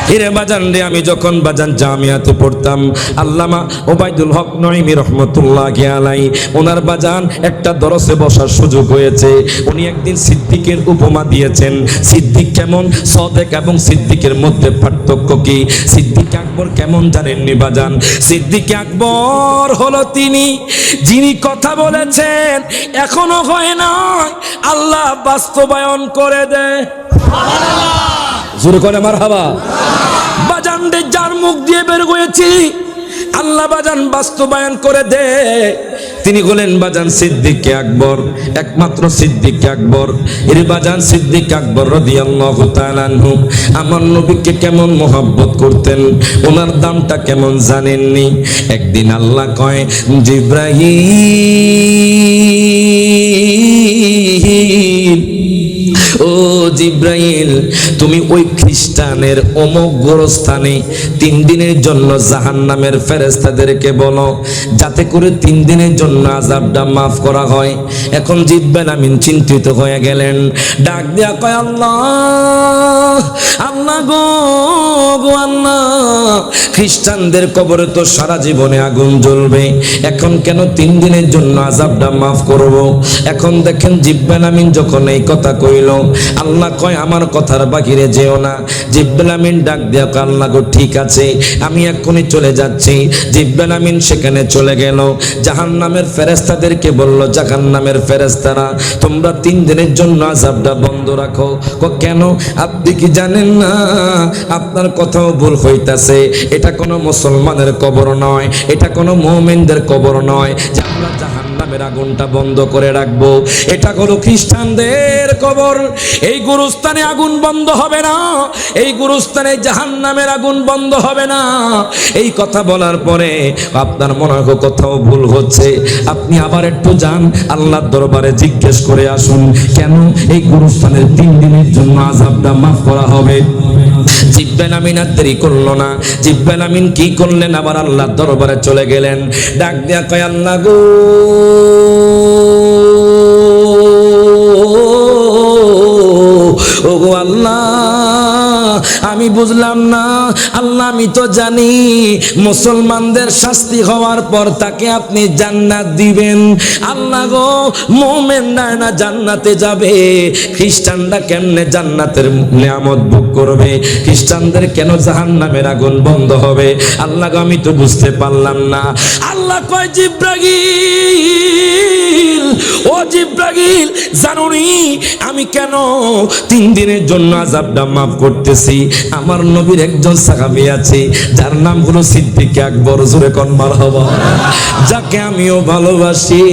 হিরে বাজান রে, আমি যখন বাজান জামিয়াতে পড়তাম, আল্লামা ওবায়দুল হক নঈমী রহমতুল্লাহি আলাইহি ওনার বাজান একটা দরসে বসার সুযোগ হয়েছে। উনি একদিন সিদ্দিকের উপমা দিয়েছেন। সিদ্দিক কেমন, সাদেক এবং সিদ্দিকের মধ্যে পার্থক্য কি? সিদ্দিক আকবর কেমন জানেননি বাজান? সিদ্দিক আকবর হলো তিনি যিনি কথা বলেছেন এখনো হয় না, আল্লাহ বাস্তবায়ন করে দেয়। জোরে করে মারহাবা। বাজান রে, যার মুখ দিয়ে বের হয়েছি আল্লাহ বাজান বাস্তবায়ন করে দে, তিনি হলেন বাজান সিদ্দিক আকবর, একমাত্র সিদ্দিক আকবর। এর বাজান সিদ্দিক আকবর রাদিয়াল্লাহু তাআলা আনহু আমার নবীকে কেমন মোহাব্বত করতেন, ওনার দামটা কেমন জানেননি? একদিন আল্লাহ কয়, জিব্রাইল, ও জিব্রাইল, তুমি ওই খ্রিস্টানের অমুক গোরস্থানে 3 দিনের জন্য জাহান্নামের ফেরেশতাদেরকে বলো, যাতে করে 3 দিনের জন্য আযাবটা মাফ করা হয়। এখন জিব্রাইল আমিন চিন্তিত হয়ে গেলেন, ডাক দিয়া কয়, আল্লাহ, আল্লাহ গো আল্লাহ, খ্রিস্টানদের কবরে তো সারা জীবনে আগুন জ্বলবে, এখন কেন 3 দিনের জন্য আযাবটা মাফ করব? এখন দেখেন জিব্রাইল আমিন যখন এই কথা কইল, আল্লাহ কয়, আমার কথার বাহিরে যেও না। জিব্রাইল আমিন ডাক দিয়া কয়, আল্লাহ গো ঠিক আছে, আমি এক্ষুনি চলে যাচ্ছি। জিব্রাইল আমিন সেখানে চলে গেল, জাহান্নামের ফেরেশতাদেরকে বলল, জাহান্নামের ফেরেশতারা, তোমরা 3 দিনের জন্য আযাবটা বন্ধ রাখো। কেন? আপনি কি জানেন না আপনার কথাও ভুল হইতাছে, এটা কোনো মুসলমানের কবর নয়, এটা কোনো মুমিনদের কবর নয় যে আমরা জাহান্নামের আগুনটা বন্ধ করে রাখবো। এটা হলো খ্রিস্টানদের কবর। এই গুরুস্থানে আগুন বন্ধ হবে না, এই গুরুস্থানে জাহান্নামের আগুন বন্ধ হবে না। এই কথা বলার পরে আপনার মনে হয় কোথাও ভুল হচ্ছে, আপনি আবার একটু যান আল্লাহর দরবারে জিজ্ঞেস করে আসুন, কেন এই গুরুস্থানের 3 দিনের জন্য আযাবটা মাফ করা হবে। জিব্রাইল আমিন আর দেরি করলো না। জিব্রাইল আমিন কি করলেন? আবার আল্লাহর দরবারে চলে গেলেন, ডাক দিয়া কয়, আল্লাহ গো, ওগো আল্লাহ, আমি বুঝলাম না আল্লাহ, আমি তো জানি মুসলমানদের শাস্তি হওয়ার পর তাকে আপনি জান্নাত দিবেন। আল্লাহ গো, মুমিনরা না জান্নাতে যাবে, খ্রিস্টানরা কেমনে জান্নাতের নিয়ামত ভোগ করবে? খ্রিস্টানদের কেন জাহান্নামের আগুন বন্ধ হবে? আল্লাহ গো, আমি তো বুঝতে পারলাম না। আল্লাহ কয়, জিব্রাইল, ও জিব্রাইল, জানুনি আমি কেন 3 দিনের জন্য আযাবটা মাফ করতেছি? আমার নবীর একজন সাহাবী আছে যার নাম হলো সিদ্দিক আকবর, জোরে কোন মারহাবা, যাকে আমিও ভালোবাসি,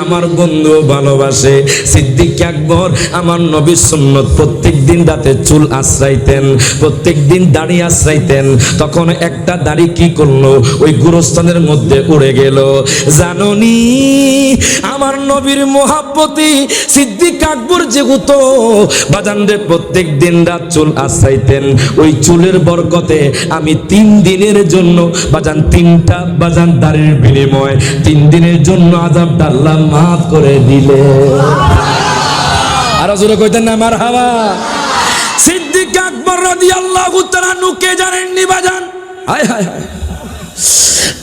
আমার বন্ধুও ভালোবাসে। সিদ্দিক আকবর আমার নবীর সুন্নত, প্রত্যেকদিন রাতে চুল আশ্রাইতেন, প্রত্যেকদিন দাড়ি আশ্রাইতেন। তখন একটা দাড়ি কি করলো, ওই গুরুস্থানের মধ্যে উড়ে গেল। জাননি আমার নবীর মোহাব্বতি সিদ্দিক আকবর যেহেতু বাজান রে প্রত্যেক দিন রাত চুল আশ্রাইতেন, ওই চুলের বরকতে আমি 3 দিনের জন্য বাজান 3টা বাজান দাড়ির বিনিময় 3 দিনের জন্য আযাবটা আল্লাহ মাফ করে দিলে। আর জোরে কইতেন না মারহাবা। সিদ্দিক আকবর রাদিয়াল্লাহু তাআলা নুকে জানেননি বাজান? হায় হায় হায়,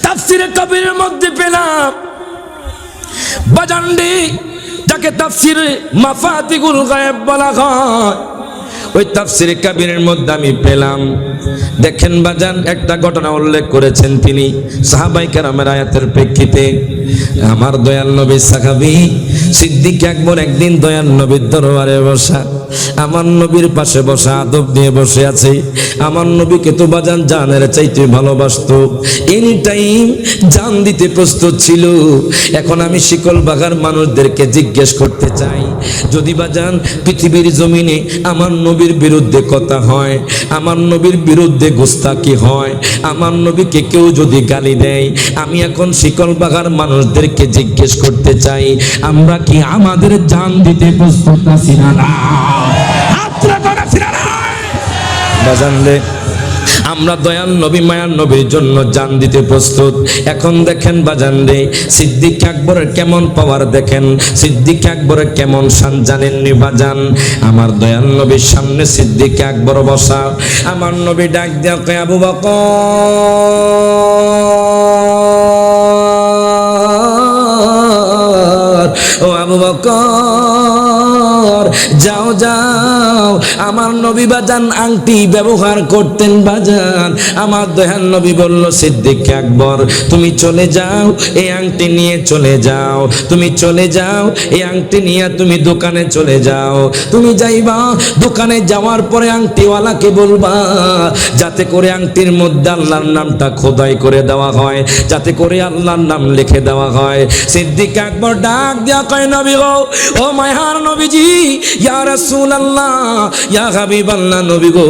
তাফসীরে কবিরের মধ্যে পেলাম বাজান রে, যাকে তাফসীরে মাফাতিহুল গায়ব বলা হয়, ওই তাফসীরে কবিরের মধ্যে আমি পেলাম। দেখেন বাজান, একটা ঘটনা উল্লেখ করেছেন তিনি সাহাবায়ে কেরামের আয়াতের প্রেক্ষিতে। আমার দয়াল নবী সাহাবী সিদ্দিক আকবর একদিন দয়াল নবীর দরবারে বসা, আমার নবীর পাশে বসা, আদব নিয়ে বসে আছে। আমার নবীকে তো বাজান জানের চাইতে ভালোবাসতো, এনি টাইম জান দিতে প্রস্তুত ছিল। এখন আমি শিকল বাগার মানুষদেরকে জিজ্ঞেস করতে চাই, যদি বাজান পৃথিবীর জমিনে আমার নবীর বিরুদ্ধে কথা হয়, আমার নবীর বিরুদ্ধে গোস্তাকি হয়, আমার নবীকে কেউ যদি গালি দেয়, আমি এখন শিকল বাগার মানুষদেরকে জিজ্ঞেস করতে চাই, আমরা কি আমাদের জান দিতে প্রস্তুত আছি না? বাজানলে আমরা দয়াল নবী মায়ার নবীর জন্য জান দিতে প্রস্তুত। এখন দেখেন বাজান রে, সিদ্দিক আকবরের কেমন পাওয়ার দেখেন, সিদ্দিক আকবরের কেমন শান জানেননি বাজান? আমার দয়াল নবীর সামনে সিদ্দিক আকবর বসা, আমার নবী ডাক দিয়া কয় আবু বকর, ও আবু বকর, যাও যাও। আমার নবী বাজান আংটি ব্যবহার করতেন বাজান। আমার দয়াল নবী বলল সিদ্দিক আকবর তুমি চলে যাও, এই আংটি নিয়ে চলে যাও, তুমি চলে যাও, এই আংটি নিয়ে তুমি দোকানে চলে যাও। তুমি যাইবা, দোকানে যাওয়ার পরে আংটিওয়ালাকে বলবা যাতে করে আংটির মধ্যে আল্লাহর নামটা খোদাই করে দেওয়া হয়, যাতে করে আল্লাহর নাম লিখে দেওয়া হয়। সিদ্দিক আকবর ডাক দিয়া কয় নবী গো, ও মায়ার নবীজি, ইয়া রাসূলুল্লাহ, ইয়া হাবিবাল্লাহ, নবী গো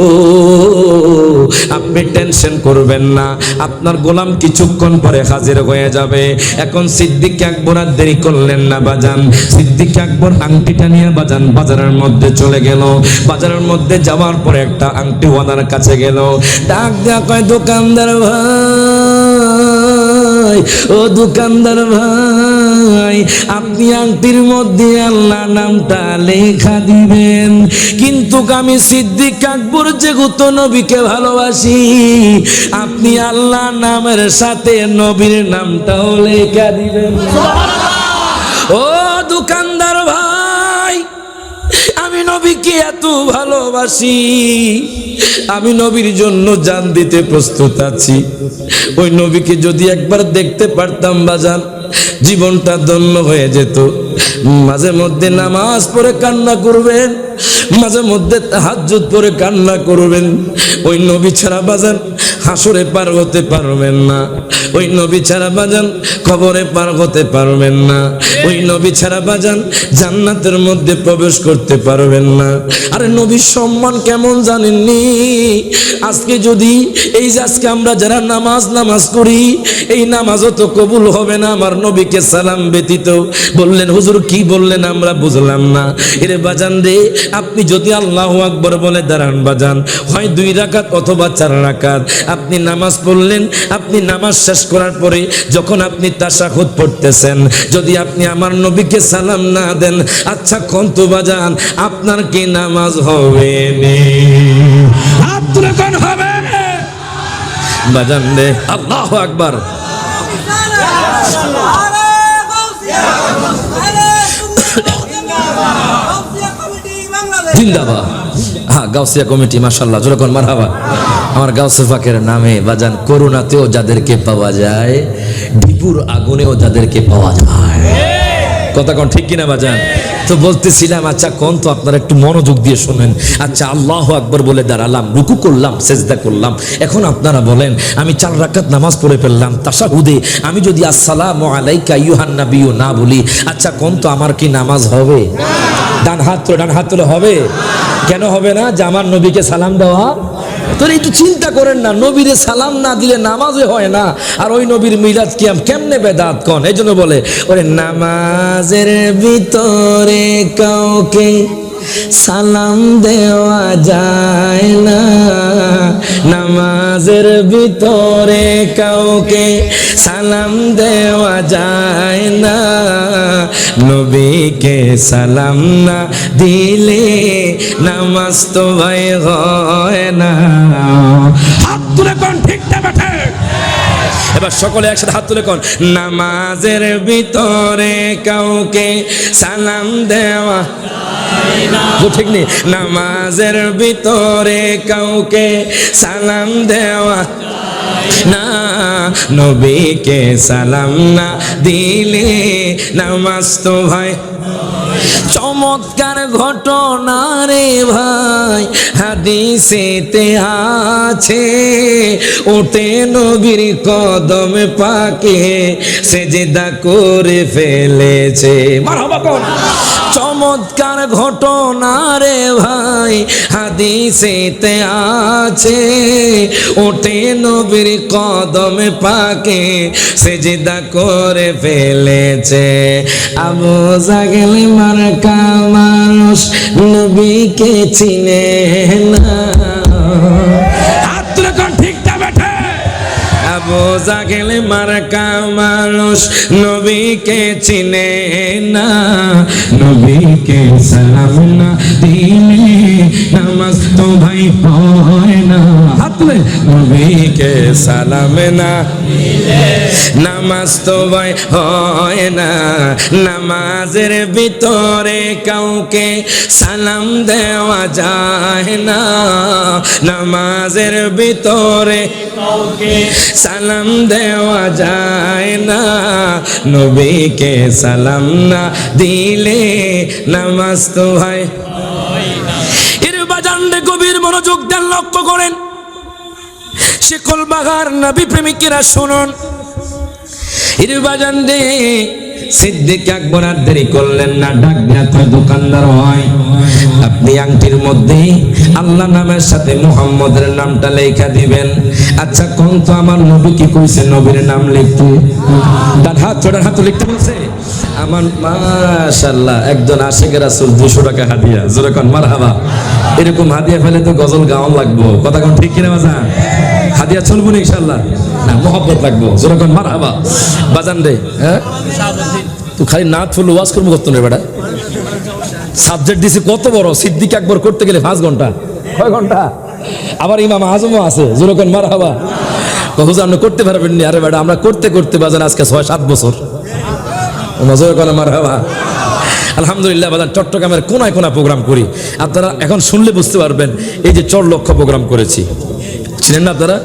আপনি টেনশন করবেন না, আপনার গোলাম কিছুক্ষণ পরে হাজির হয়ে যাবে। এখন সিদ্দিক আকবর আর দেরি করলেন না বাজান। সিদ্দিক আকবর আংটিটা নিয়ে বাজান বাজারের মধ্যে চলে গেল। বাজারের মধ্যে যাওয়ার পরে একটা আংটিওয়ালার কাছে গেল, ডাক দেয়া কয় দোকানদার ভাই, ও দোকানদার ভাই, আপনি আংটির মধ্যে আল্লাহ নামটা লেখা দিবেন, কিন্তু আমি সিদ্দিক আকবর যেহেতু নবীকে ভালোবাসি, আপনি আল্লাহ নামের সাথে নবীর নামটাও লেখা দিবেন। ও দোকানদার ভাই, আমি নবীকে এত ভালোবাসি, আমি নবীর জন্য জান দিতে প্রস্তুত আছি। ওই নবীকে যদি একবার দেখতে পারতাম বাজান, জীবনটা ধন্য হয়ে যেত। মাঝে মধ্যে নামাজ পড়ে কান্না করবেন, মাঝে মধ্যে তাহাজ্জুদ পড়ে কান্না করবেন। ওই নবী ছাড়া বাজান হাসরে পার হতে পারবেন না, ওই নবী ছাড়া বাজান কবরে পার হতে পারবেন না, ওই নবী ছাড়া বাজান জান্নাতের মধ্যে প্রবেশ করতে পারবেন না। আরে নবীর সম্মান কেমন জানেননি? আজকে যদি এই যে আজকে আমরা যারা নামাজ করি, এই নামাজও তো কবুল হবে না আমার নবীকে সালাম ব্যতীত। বললেন হুজুর কি বললেন আমরা বুঝলাম না। এরে বাজান রে, আপনি যদি আল্লাহু আকবার বলে দাঁড়ান বাজান, হয় 2 রাকাত অথবা 4 রাকাত আপনি নামাজ পড়লেন। আপনি নামাজ শেষ করার পরে যখন আপনি তাশাহুদ পড়তেছেন, যদি আপনি আমার নবীকে সালাম না দেন, আচ্ছা কোন তো বাজান আপনার কি নামাজ হবে নি? হাত তুলে কোন হবে বাজান রে? আল্লাহু আকবার। জিন্দাবাদ। হ্যাঁ, গাউসিয়া কমিটি মাশাআল্লাহ, যখন মারহাবা। আমার গাউসে পাকের নামে বাজান করুণাতেও যাদেরকে পাওয়া যায়, ডিপুর আগুনেও যাদেরকে পাওয়া যায়। কথা কোন ঠিক কিনা বাজান? তো বলতেছিলাম, আচ্ছা কোন তো আপনারা একটু মনোযোগ দিয়ে শুনেন। আচ্ছা আল্লাহু আকবার বলে দাঁড়ালাম, রুকু করলাম, সেজদা করলাম। এখন আপনারা বলেন, আমি 4 রাকাত নামাজ পড়ে ফেললাম, তাশাহুদে আমি যদি আসসালামু আলাইকা আইয়ুহান নাবিয়্যু না বলি, আচ্ছা কোন তো আমার কি নামাজ হবে? ডান হাত তোলে হবে? কেন হবে না? যে আমার নবীকে সালাম দেওয়া। তো একটু চিন্তা করেন না, নবীরে সালাম না দিলে নামাজে হয় না, আর ওই নবীর মিলাদ কিয়াম কেমনে বেদাত কোন? এই জন্য বলে ওরে নামাজের ভিতরে কাউকে সালাম দেওয়া যায় না, নামাজের ভিতরে কাউকে সালাম দেওয়া যায় না, নবীকে সালাম না দিলে নামাজ তো ভাই হয় না। হাত তুলে কোন ঠিক না বেঠে? এবার সকলে একসাথে হাত তুলে কোন, নামাজের ভিতরে কাউকে সালাম দেওয়া ঠিক নেই, নামাজের ভিতরে কাউকে সালাম দেওয়া না, নবীকে সালাম না দিলে নামাজ তো ভাই। চমৎকার ঘটনা রে ভাই হাদিসেতে আছে, ওঠে নবীর কদম পাকে সেজদা করে ফেলেছে। মারহাবা কোন? চমৎকার ঘটনা রে ভাই হাদিসেতে আছে, ওঠে নবীর কদম পাকে সেজদা করে ফেলেছে। আবু জাহেল মার্কা মানুষ নবীকে চিনে না। হাত তুলে কোন ঠিক আবু জাহেল মার্কা মানুষ নবীকে চিনে না, নবীকে সালাম না দিলে নামাজ তো ভাই হয় না। হাত তুলে নবীকে সালাম না দিলে নামাজ তো ভাই হয় না। নামাজের ভিতরে কাউকে সালাম দেওয়া যায় না, নামাজের ভিতরে কাউকে সালাম দেওয়া যায় না, নবীকে সালাম না দিলে নামাজ তো ভাই হয় না। এর বাজানরে গভীর মনোযোগ দেন, লক্ষ্য করেন। শিকল বাগার নবী প্রেমিকেরা শুনুন, এর বাজানরে সিদ্দিক আকবর আর দেরি করলেন না, ডাক দেয়া তো দোকানদার হয়, আপনি আংটির মধ্যে আল্লাহ নামের সাথে মুহাম্মদের নামটা লেখা দিবেন। আচ্ছা কোন তো আমার নবী কি কইছে নবীর নাম লিখতে? তার হাত ছোটার হাত লিখতে বলছে। আমার মাশাআল্লাহ একজন আশিক রাসূল 200 টাকা হাদিয়া, জোরে কোন মারহাবা। এরকম হাদিয়া পেলে তো গজল গাওয়ান লাগবো, কথা কোন ঠিক কিনা বাজান? হাদিয়া চলবো না ইনশাআল্লাহ, না মোহাব্বত লাগবো, জোরে কোন মারহাবা। বাজান রে হ্যাঁ তুই খালি নাচ ফুল ওয়াজ করবো করতো না বেটা, সাবজেক্ট দিছে কত বড়। সিদ্দিক আকবর করতে গেলে 5 ঘন্টা, কয় ঘন্টা? আবার ইমাম আজমও আছে, জোরে কোন মারহাবা। হুজুর আপনি করতে পারবেন না? আরে বেটা আমরা করতে করতে বাজান আজকে 6-7 বছর, জোরে কোন মারহাবা। আলহামদুলিল্লাহ বাজান চট্টগ্রামের কোনায় কোনা প্রোগ্রাম করি, আপনারা এখন শুনলে বুঝতে পারবেন। এই যে চরলক্ষ প্রোগ্রাম করেছি, ছিলেন না আপনারা?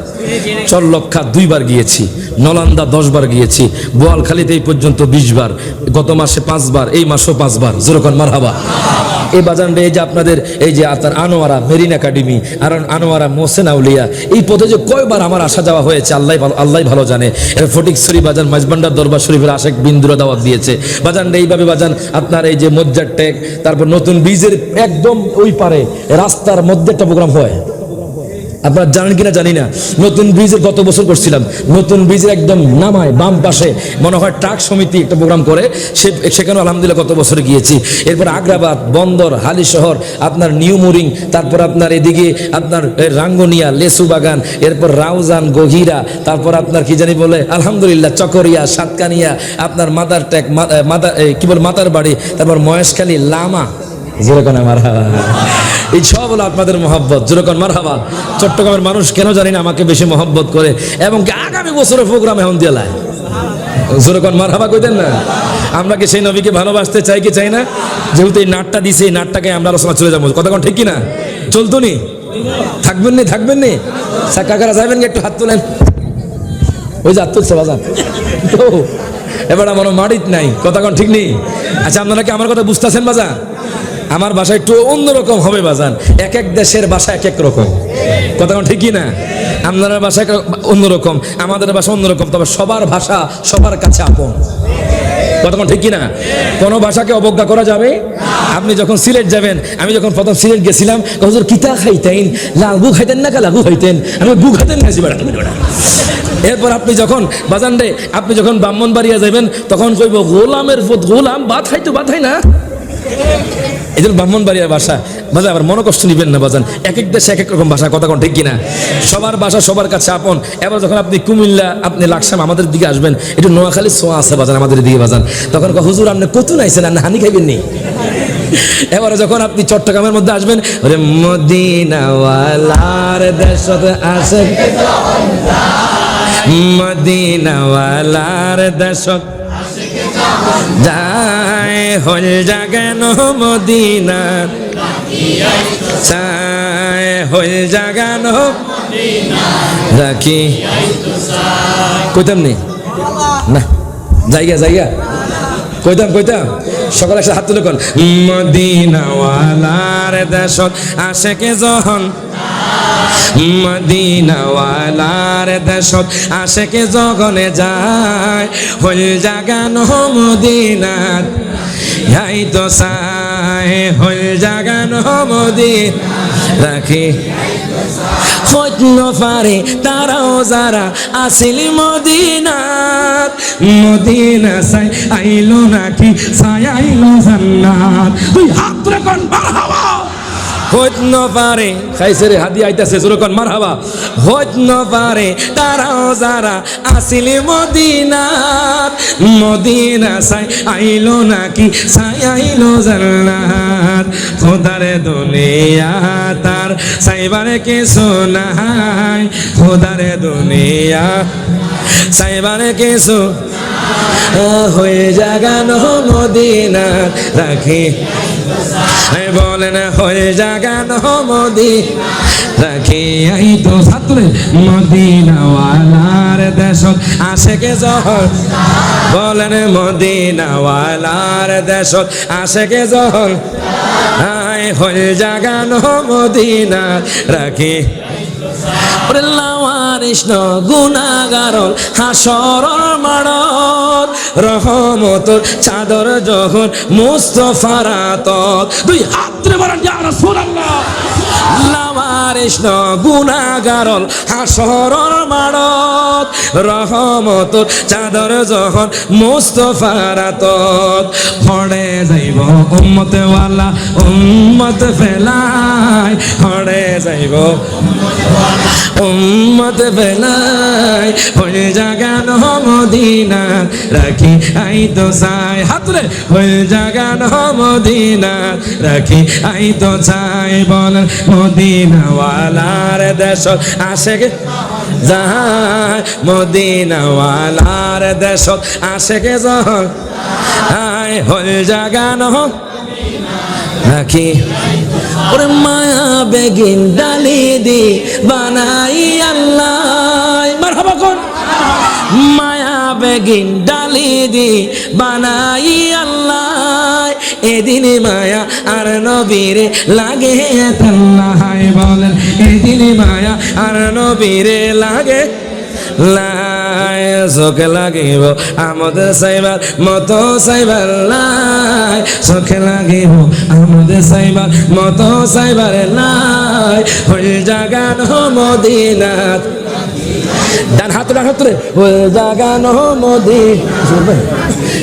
চরলক্ষা 2 বার গিয়েছি, নলান্দা 10 বার গিয়েছি, বোয়ালখালীতে এই পর্যন্ত 20 বার, গত মাসে 5 বার, এই মাসেও 5 বার, যেরকম মারহাবা। এই বাজান এই যে আপনাদের এই যে আপনার আনোয়ারা মেরিন একাডেমি আর আনোয়ারা মোহসেন আউলিয়া, এই পথে যে কয়বার আমার আসা যাওয়া হয়েছে আল্লাহ ভালো জানে। এর ফটিকছড়ি বাজান মাঝবান্ডার দরবার শরীফের আশেক বিন্দুরা দাওয়াত দিয়েছে বাজান। এইভাবে বাজান আপনার এই যে মজ্জার টেক, তারপর নতুন ব্রিজের একদম ওই পারে রাস্তার মধ্যে একটা প্রোগ্রাম হয়, আপনারা জানেন কিনা জানি না। নতুন ব্রিজের গত বছর করছিলাম, নতুন ব্রিজের একদম নামায় বাম পাশে মনে হয় ট্রাক সমিতি একটা প্রোগ্রাম করে, সেখানে আলহামদুলিল্লাহ গত বছরে গিয়েছি। এরপর আগ্রাবাদ, বন্দর, হালি শহর, আপনার নিউ মোরিং, তারপর আপনার এদিকে আপনার রাঙ্গুনিয়া, লেসু বাগান, এরপর রাউজান, গহিরা, তারপর আপনার কি জানি বলে আলহামদুলিল্লাহ চকরিয়া, সাতকানিয়া, আপনার মাদার ট্যাক, কি বলে মাতার বাড়ি, তারপর মহেশখালী, লামা, যেরকম মারহাবা। এই সব হলো আপনাদের মহব্বত, যেরকম মারহাবা। চট্টগ্রামের মানুষ কেন জানি না আমাকে বেশি মহব্বত করে, এবং কি আগামী বছরের প্রোগ্রাম এখন দিয়ে লাই, যেরকম মারহাবা কইতেন না। আমরা কি সেই নবীকে ভালোবাসতে চাই কি চাই না? যেহেতু এই নাটটা দিছে, এই নাটটাকে আমরা আলোচনা চলে যাবো, কথা কোন ঠিক কিনা? চলতো নি? থাকবেন নি? থাকবেন নি? কাকারা যাবেন, একটু হাত তোলেন। ওই যে হাত তুলছে বাজান তো, এবার আমার মাড়িত নাই, কথা কোন ঠিক নেই? আচ্ছা আপনারা কি আমার কথা বুঝতেছেন বাজান? আমার ভাষা একটু অন্যরকম হবে বাজান, এক এক দেশের ভাষা এক এক রকম, কথা ঠিকই না? আপনার ভাষা অন্যরকম, আমাদের ভাষা অন্যরকম, তবে সবার ভাষা সবার কাছে আপন, কথা ঠিক কিনা? কোনো ভাষাকে অবজ্ঞা করা যাবে? আপনি যখন সিলেট যাবেন, আমি যখন প্রথম সিলেট গেছিলাম, হুজুর কিতা খাইতেন, লাগু খাইতেন না লাগু খাইতেন, আমি গু খাইতেন না। এরপর আপনি যখন বাজান রে, আপনি যখন ব্রাহ্মণবাড়িয়া যাবেন, তখন কইব গোলামের পথ, গোলাম ভাত খাইতো, ভাত খাই না। এই জন্য ব্রাহ্মণবাড়িয়ার ভাষা বাজান, আবার মনে কষ্ট নিবেন না বাজান, এক এক দেশে এক এক রকম ভাষা, কথা কোন ঠিক কিনা? সবার ভাষা সবার কাছে আপন। এবার যখন আপনি কুমিল্লা, আপনি লাকসাম আমাদের দিকে আসবেন, একটু নোয়াখালী ছোঁয়া আছে বাজান আমাদের দিকে বাজান, তখন হুজুর আপনি কত নাইছেন, আপনি হানি খাইবেন নি। এবারে যখন আপনি চট্টগ্রামের মধ্যে আসবেন, ওরে মদিনাওয়ালার দেশতে আসে, মদিনাওয়ালার দেশত যায় হল জাগান মদিনা, চায় হল জাগান রাখি, কইতাম নি না, জায়গা জায়গা কইতাম সকালে একসাথে হাত তুলে কোন মদিনাওয়ালার দেশত আশেকে যখন, মদিনাওয়ালার দেশত আশেকে যখনে যায় হল জাগানো মদিনাত, যাই তো চাই হল জাগানো মদিনা রাখি, পারে তারাও যারা আসিল মদিনাত, মদিনা চাই আইলো নাকি চাই আইলো জান্নাত। তুই হাত রে কোন মারহাবা, হইত না পারে খাইছে রে হাদি আইতাছে জোরকন মারহাবা হইত না পারে তারাও যারা আসিলি মদিনাত মদিনা সাই আইলো নাকি সাই আইলো জান্নাত খোদারে দুনিয়া তার সাইবারে কিছু নাই খোদারে দুনিয়া সাইবারে কিছু হয়ে জাগানো মদিনা রাখি বলেন হয়ে জাগানো মদিনা রাখি আই তো ছাত্রে মদিনাওয়ালার দেশ আশেকে জহর বলেন মদিনাওয়ালার দেশ আশেকে জহর আই হয়ে জাগানো মদিনা রাখি ওরে লাওয়ারিস ন গুনাহগারল হাসরর মাড়ত রহমতর চাদর যখন মুস্তাফার আতত দুই হাত ধরে বলেন ইয়া রাসূলুল্লাহ লাওয়ারিস ন গুনাহগারল হাসরর মাড়ত রহমতর চাদর যখন মুস্তাফার আতত পড়ে যাইব উম্মতে ওয়ালা উম্মত ফেলাই পড়ে যাইব উম্মত ফেলাই হয়ে জাগানো মদিনা রাখি আই তো চাই হাতরে হয়ে জাগানো মদিনা রাখি আই তো চাই বলেন মদিনাওয়ালার দেশ আশেকে যায় মদিনাওয়ালার দেশ আশেকে যায় আই হয়ে জাগানো রাখি ওরে মায়া বেগিন ডালি দি বানাই আল্লাহ মারহাবা কোন মায়া বেগিন ডালি দি বানাই আল্লাহ এদিন মায়া আর নবীরে লাগে আল্লাহ বলেন এদিন মায়া আর নবীরে লাগে লাই চোখে লাগিব আমাদের সাইবার মতো সাইবার লাই চোখে লাগিব আমাদের সাইবার মতো সাইবার লাই হয়ে জাগানো মদিনাত ডান হাত হয়ে জাগানো মদিনা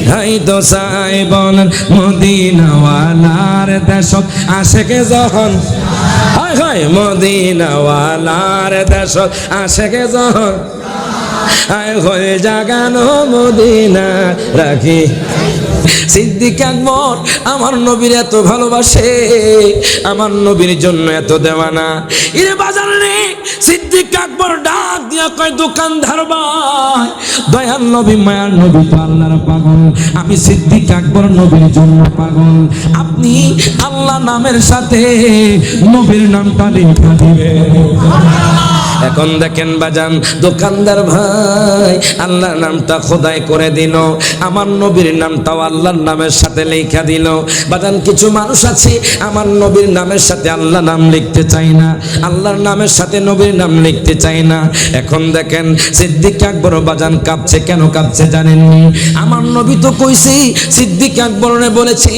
হাই তো সাই বলেন মদিনাওয়ালার দেশ আশেকে যখন হায় হায় মদিনাওয়ালার দেশ আশেকে যখন আয় হয়ে জাগানো মদিনা রাখি সিদ্দিক আকবর আমার নবীর এত ভালোবাসে আমার নবীর জন্য এত দেওয়ানা ইরে বাজার রে সিদ্দিক আকবর ডাক দিয়া কয় দোকানদার ভাই দয়াল নবী মায়ার নবী তো আল্লাহর পাগল আমি সিদ্দিক আকবর নবীর জন্য পাগল আপনি আল্লাহ নামের সাথে নবীর নামটা লিখে দিবেন এখন দেখেন বাজান দোকানদার ভাই আল্লাহর নামটা খোদাই করে দিল আমার নবীর নামটাও আল্লাহর নামের সাথে লেখা দিল বাজান কিছু মানুষ আছে আমার নবীর নামের সাথে আল্লাহ নাম লিখতে চায় না আল্লাহর নামের সাথে নবীর নাম লিখতে চায় না এখন দেখেন সিদ্দিক আকবর বাজান কাঁপছে কেন কাঁপছে জানেননি আমার নবী তো কইছি সিদ্দিক আকবরনে বলেছি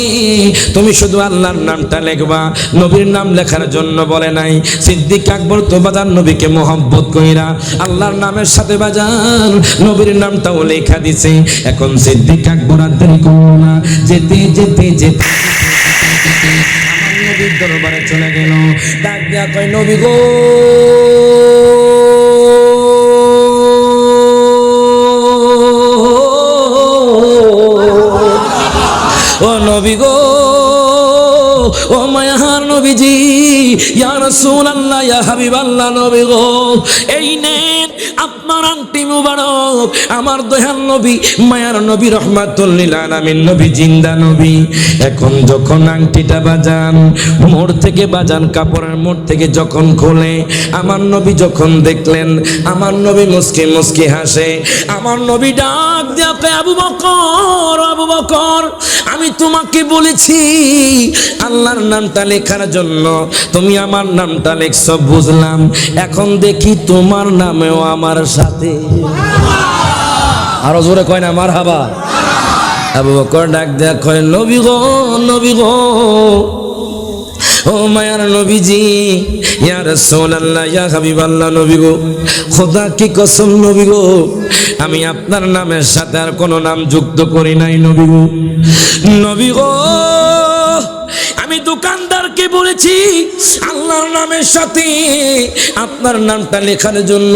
তুমি শুধু আল্লাহর নামটা লিখবা নবীর নাম লেখার জন্য বলে নাই সিদ্দিক আকবর তো বাজান নবীকে মহব্বত কইরা আল্লাহর নামের সাথে বাজান নবীর নামটাও লেখা দিছে এখন সিদ্দিক আকবর আর দেরি করলো না যেতে যেতে যেতে আমার নবীর দরবারে চলে গেল ডাক দিয়া কয় নবী গো ও নবী গো ও মায়ার নবীজি ইয়া রাসূলুল্লাহ ইয়া হাবিবাল্লাহ নবী গো এই নেন আপনার আংটি মুবারক আমার দয়াল নবী মায়ার নবী রাহমাতুল লিল আলামিন নবী জিন্দা নবী এখন যখন আংটিটা বাজান মোড় থেকে বাজান কাপড়ের মোড় থেকে যখন খোলে আমার নবী যখন দেখলেন আমার নবী মুস্কি মুস্কি হাসে আমার নবী ডাক দিয়া কয় আবু বকর আমি তোমাকে বলেছি আল্লাহর নামটা লেখার জন্য তুমি আমার নামটা লিখছো বুঝলাম এখন দেখি তোমার নামেও আমার সাথে আরো জোরে কয় না মারহাবা আবু বকর ডাক দেয়া কয় নবী গো ও মায়ার নবীজি ইয়া রাসূলুল্লাহ ইয়া হাবিবাল্লাহ নবী গো খোদা কি কসম নবী গো আমি আপনার নামের সাথে আর কোনো নাম যুক্ত করি নাই নবী গো আমি দোকানদারকে বলেছি আল্লাহর নামের সাথে আপনার নামটা লেখার জন্য।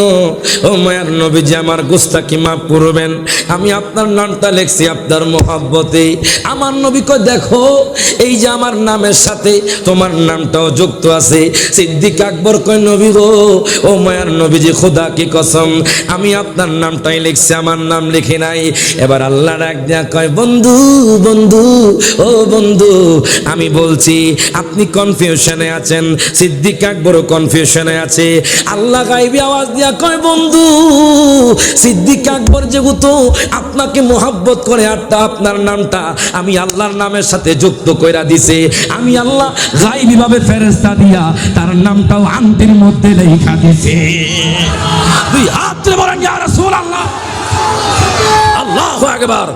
ও মায়ার নবীজি আমার গুস্তাকি মাফ করবেন, আমি আপনার নামটা লিখছি আপনার মহব্বতে। আমার নবী কয় দেখো এই যে আমার নামের সাথে তোমার নামটাও যুক্ত আছে। সিদ্দিক আকবর কয় নবী গো, ও মায়ার নবীজি খোদা কি কসম আমি আপনার নামটাই লিখছি, আমার নাম লিখি নাই। এবার আল্লাহ ডাক দিয়া কয় বন্ধু বন্ধু ও বন্ধু আমি বলছি আপনি কনফিউশনে আছেন, সিদ্দিক আকবরও কনফিউশনে আছে। আল্লাহ গায়বী আওয়াজ দিয়া কয় বন্ধু সিদ্দিক আকবর যেহেতু আপনাকে মোহাব্বত করে আটটা আপনার নামটা আমি আল্লাহর নামের সাথে যুক্ত কইরা দিছে, আমি আল্লাহ গায়বী ভাবে ফেরেশতা দিয়া তার নামটাও আংটির মধ্যে লেখা দিছে। দুই হাত তুলে বলেন ইয়া রাসূলুল্লাহ, আল্লাহু আকবার।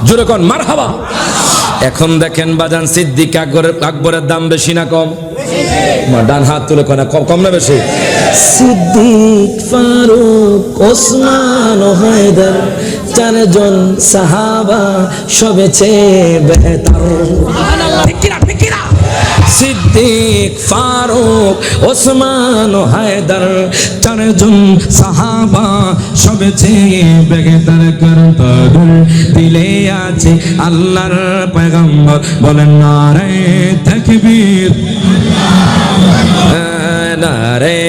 জোরে কোন মারহাবা। এখন দেখেন বাজান সিদ্দিক আকবরের দাম বেশি না কম? ডান হাত তুলে কোন কম না বেশি? সিদ্দিক ফারুক ওসমান ও হায়দার চারজন সাহাবা সবেছে বেহতর। ঠিক কিনা ঠিক কিনা? সিদ্দিক ফারুক ওসমান ও হায়দার চারজন সাহাবা সবেছে বেহতর করতার দিলে আছে আল্লাহর পয়গম্বর বলেন নারে তাকবীর নারে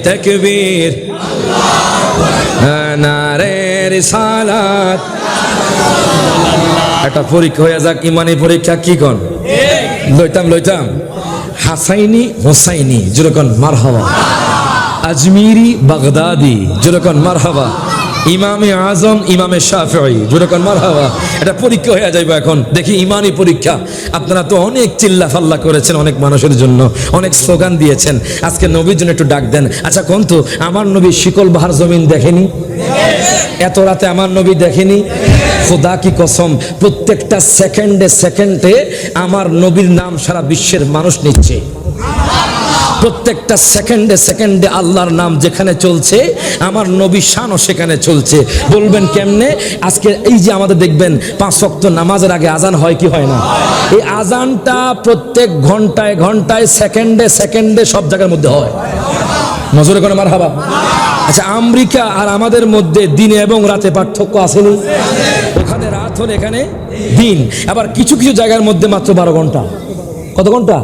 তাকবীর নারে রিসালাত। একটা পরীক্ষা হয়ে যাক, ইমানি পরীক্ষা কি কোন লইতাম হাসাইনি হোসাইনি যেরকম মারহাবা, আজমিরি বাগদাদি যেরকম মারহাবা, ইমামে আজম ইমামে শাফিঈ যেরকম মারহাবা। এটা পরীক্ষা হয়ে যাইবে। এখন দেখি ইমানি পরীক্ষা। আপনারা তো অনেক চিল্লা ফাল্লা করেছেন অনেক মানুষের জন্য, অনেক স্লোগান দিয়েছেন, আজকে নবীর জন্য একটু ডাক দেন। আচ্ছা কোন তো আমার নবী শিকল বাহার জমিন দেখেনি? এত রাতে আমার নবী দেখেনি? খোদা কি কসম প্রত্যেকটা সেকেন্ডে সেকেন্ডে আমার নবীর নাম সারা বিশ্বের মানুষ নিচ্ছে। প্রত্যেকটা সেকেন্ডে সেকেন্ডে আল্লাহর নাম যেখানে চলছে আমার নবীর শানও সেখানে চলছে। বলবেন কেমনে? আজকে এই যে আমাদের দেখবেন 5 ওয়াক্ত নামাজের আগে আজান হয় কি হয় না? এই আজানটা প্রত্যেক ঘন্টায় ঘন্টায় সেকেন্ডে সেকেন্ডে সব জায়গার মধ্যে হয়। নজরে করে মারহাবা। আচ্ছা আমেরিকা আর আমাদের মধ্যে দিনে এবং রাতে পার্থক্য আসেনি? ওখানে রাত হলে এখানে দিন। আবার কিছু কিছু জায়গার মধ্যে মাত্র 12 ঘন্টা। কত ঘন্টা?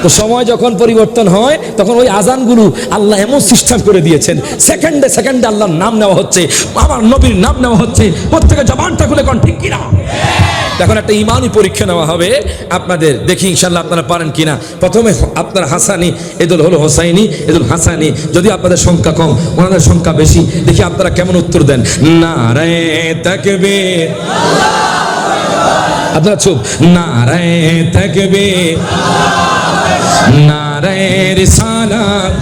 তো সময় যখন পরিবর্তন হয় তখন ওই আজানগুলো আল্লাহ এমন সিস্টেম করে দিয়েছেন, সেকেন্ডে সেকেন্ডে আল্লাহর নাম নেওয়া হচ্ছে, আমার নবীর নাম নেওয়া হচ্ছে। প্রত্যেকে জবানটা খুলে কোন ঠিক কিনা? এখন একটা ইমানি পরীক্ষা নেওয়া হবে আপনাদের, দেখি ইনশাল্লাহ আপনারা পারেন কিনা। প্রথমে আপনার হাসানি এদুল হলো হোসাইনি, এদুল হাসানি। যদি আপনাদের সংখ্যা কম ওনাদের সংখ্যা বেশি, দেখি আপনারা কেমন উত্তর দেন। নারে তাকবীর, আপনারা চুপ। নারে তাকবীর নারে রিসালাত।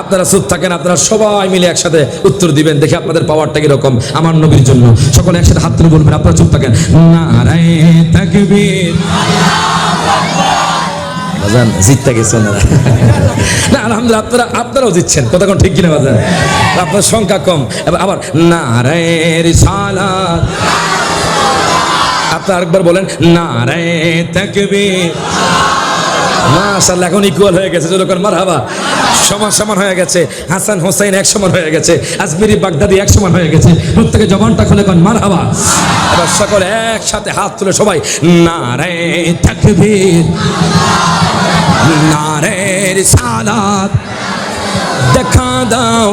আপনারা চুপ থাকেন, আপনারা সবাই মিলে একসাথে উত্তর দিবেন, দেখি আপনাদের পাওয়ারটা কিরকম আমার নবীর জন্য। সকলে একসাথে হাত তুলে বলবেন, আপনারা চুপ থাকেন। নারে তাকবীর। বাজান জিততে গেছেন না? আলহামদুলিল্লাহ আপনারাও জিতছেন। কথা কোন ঠিক কিনা বাজান? আপনার সংখ্যা কম। আবার নারে রিসালাত। আপনারা আরেকবার বলেন নারে তাকবীর। মাশাআল্লাহ এখন ইকুয়াল হয়ে গেছে। যখন মারহাবা সমান সমান হয়ে গেছে। হাসান হোসেন এক সমান হয়ে গেছে, আজমিরি বাগদাদি এক সমান হয়ে গেছে। প্রত্যেকে জবানটা খুলে কোন মারহাবা। এবার সকলে একসাথে হাত তুলে সবাই নারে তাকবীর নারে রিসালাত। দেখা দাও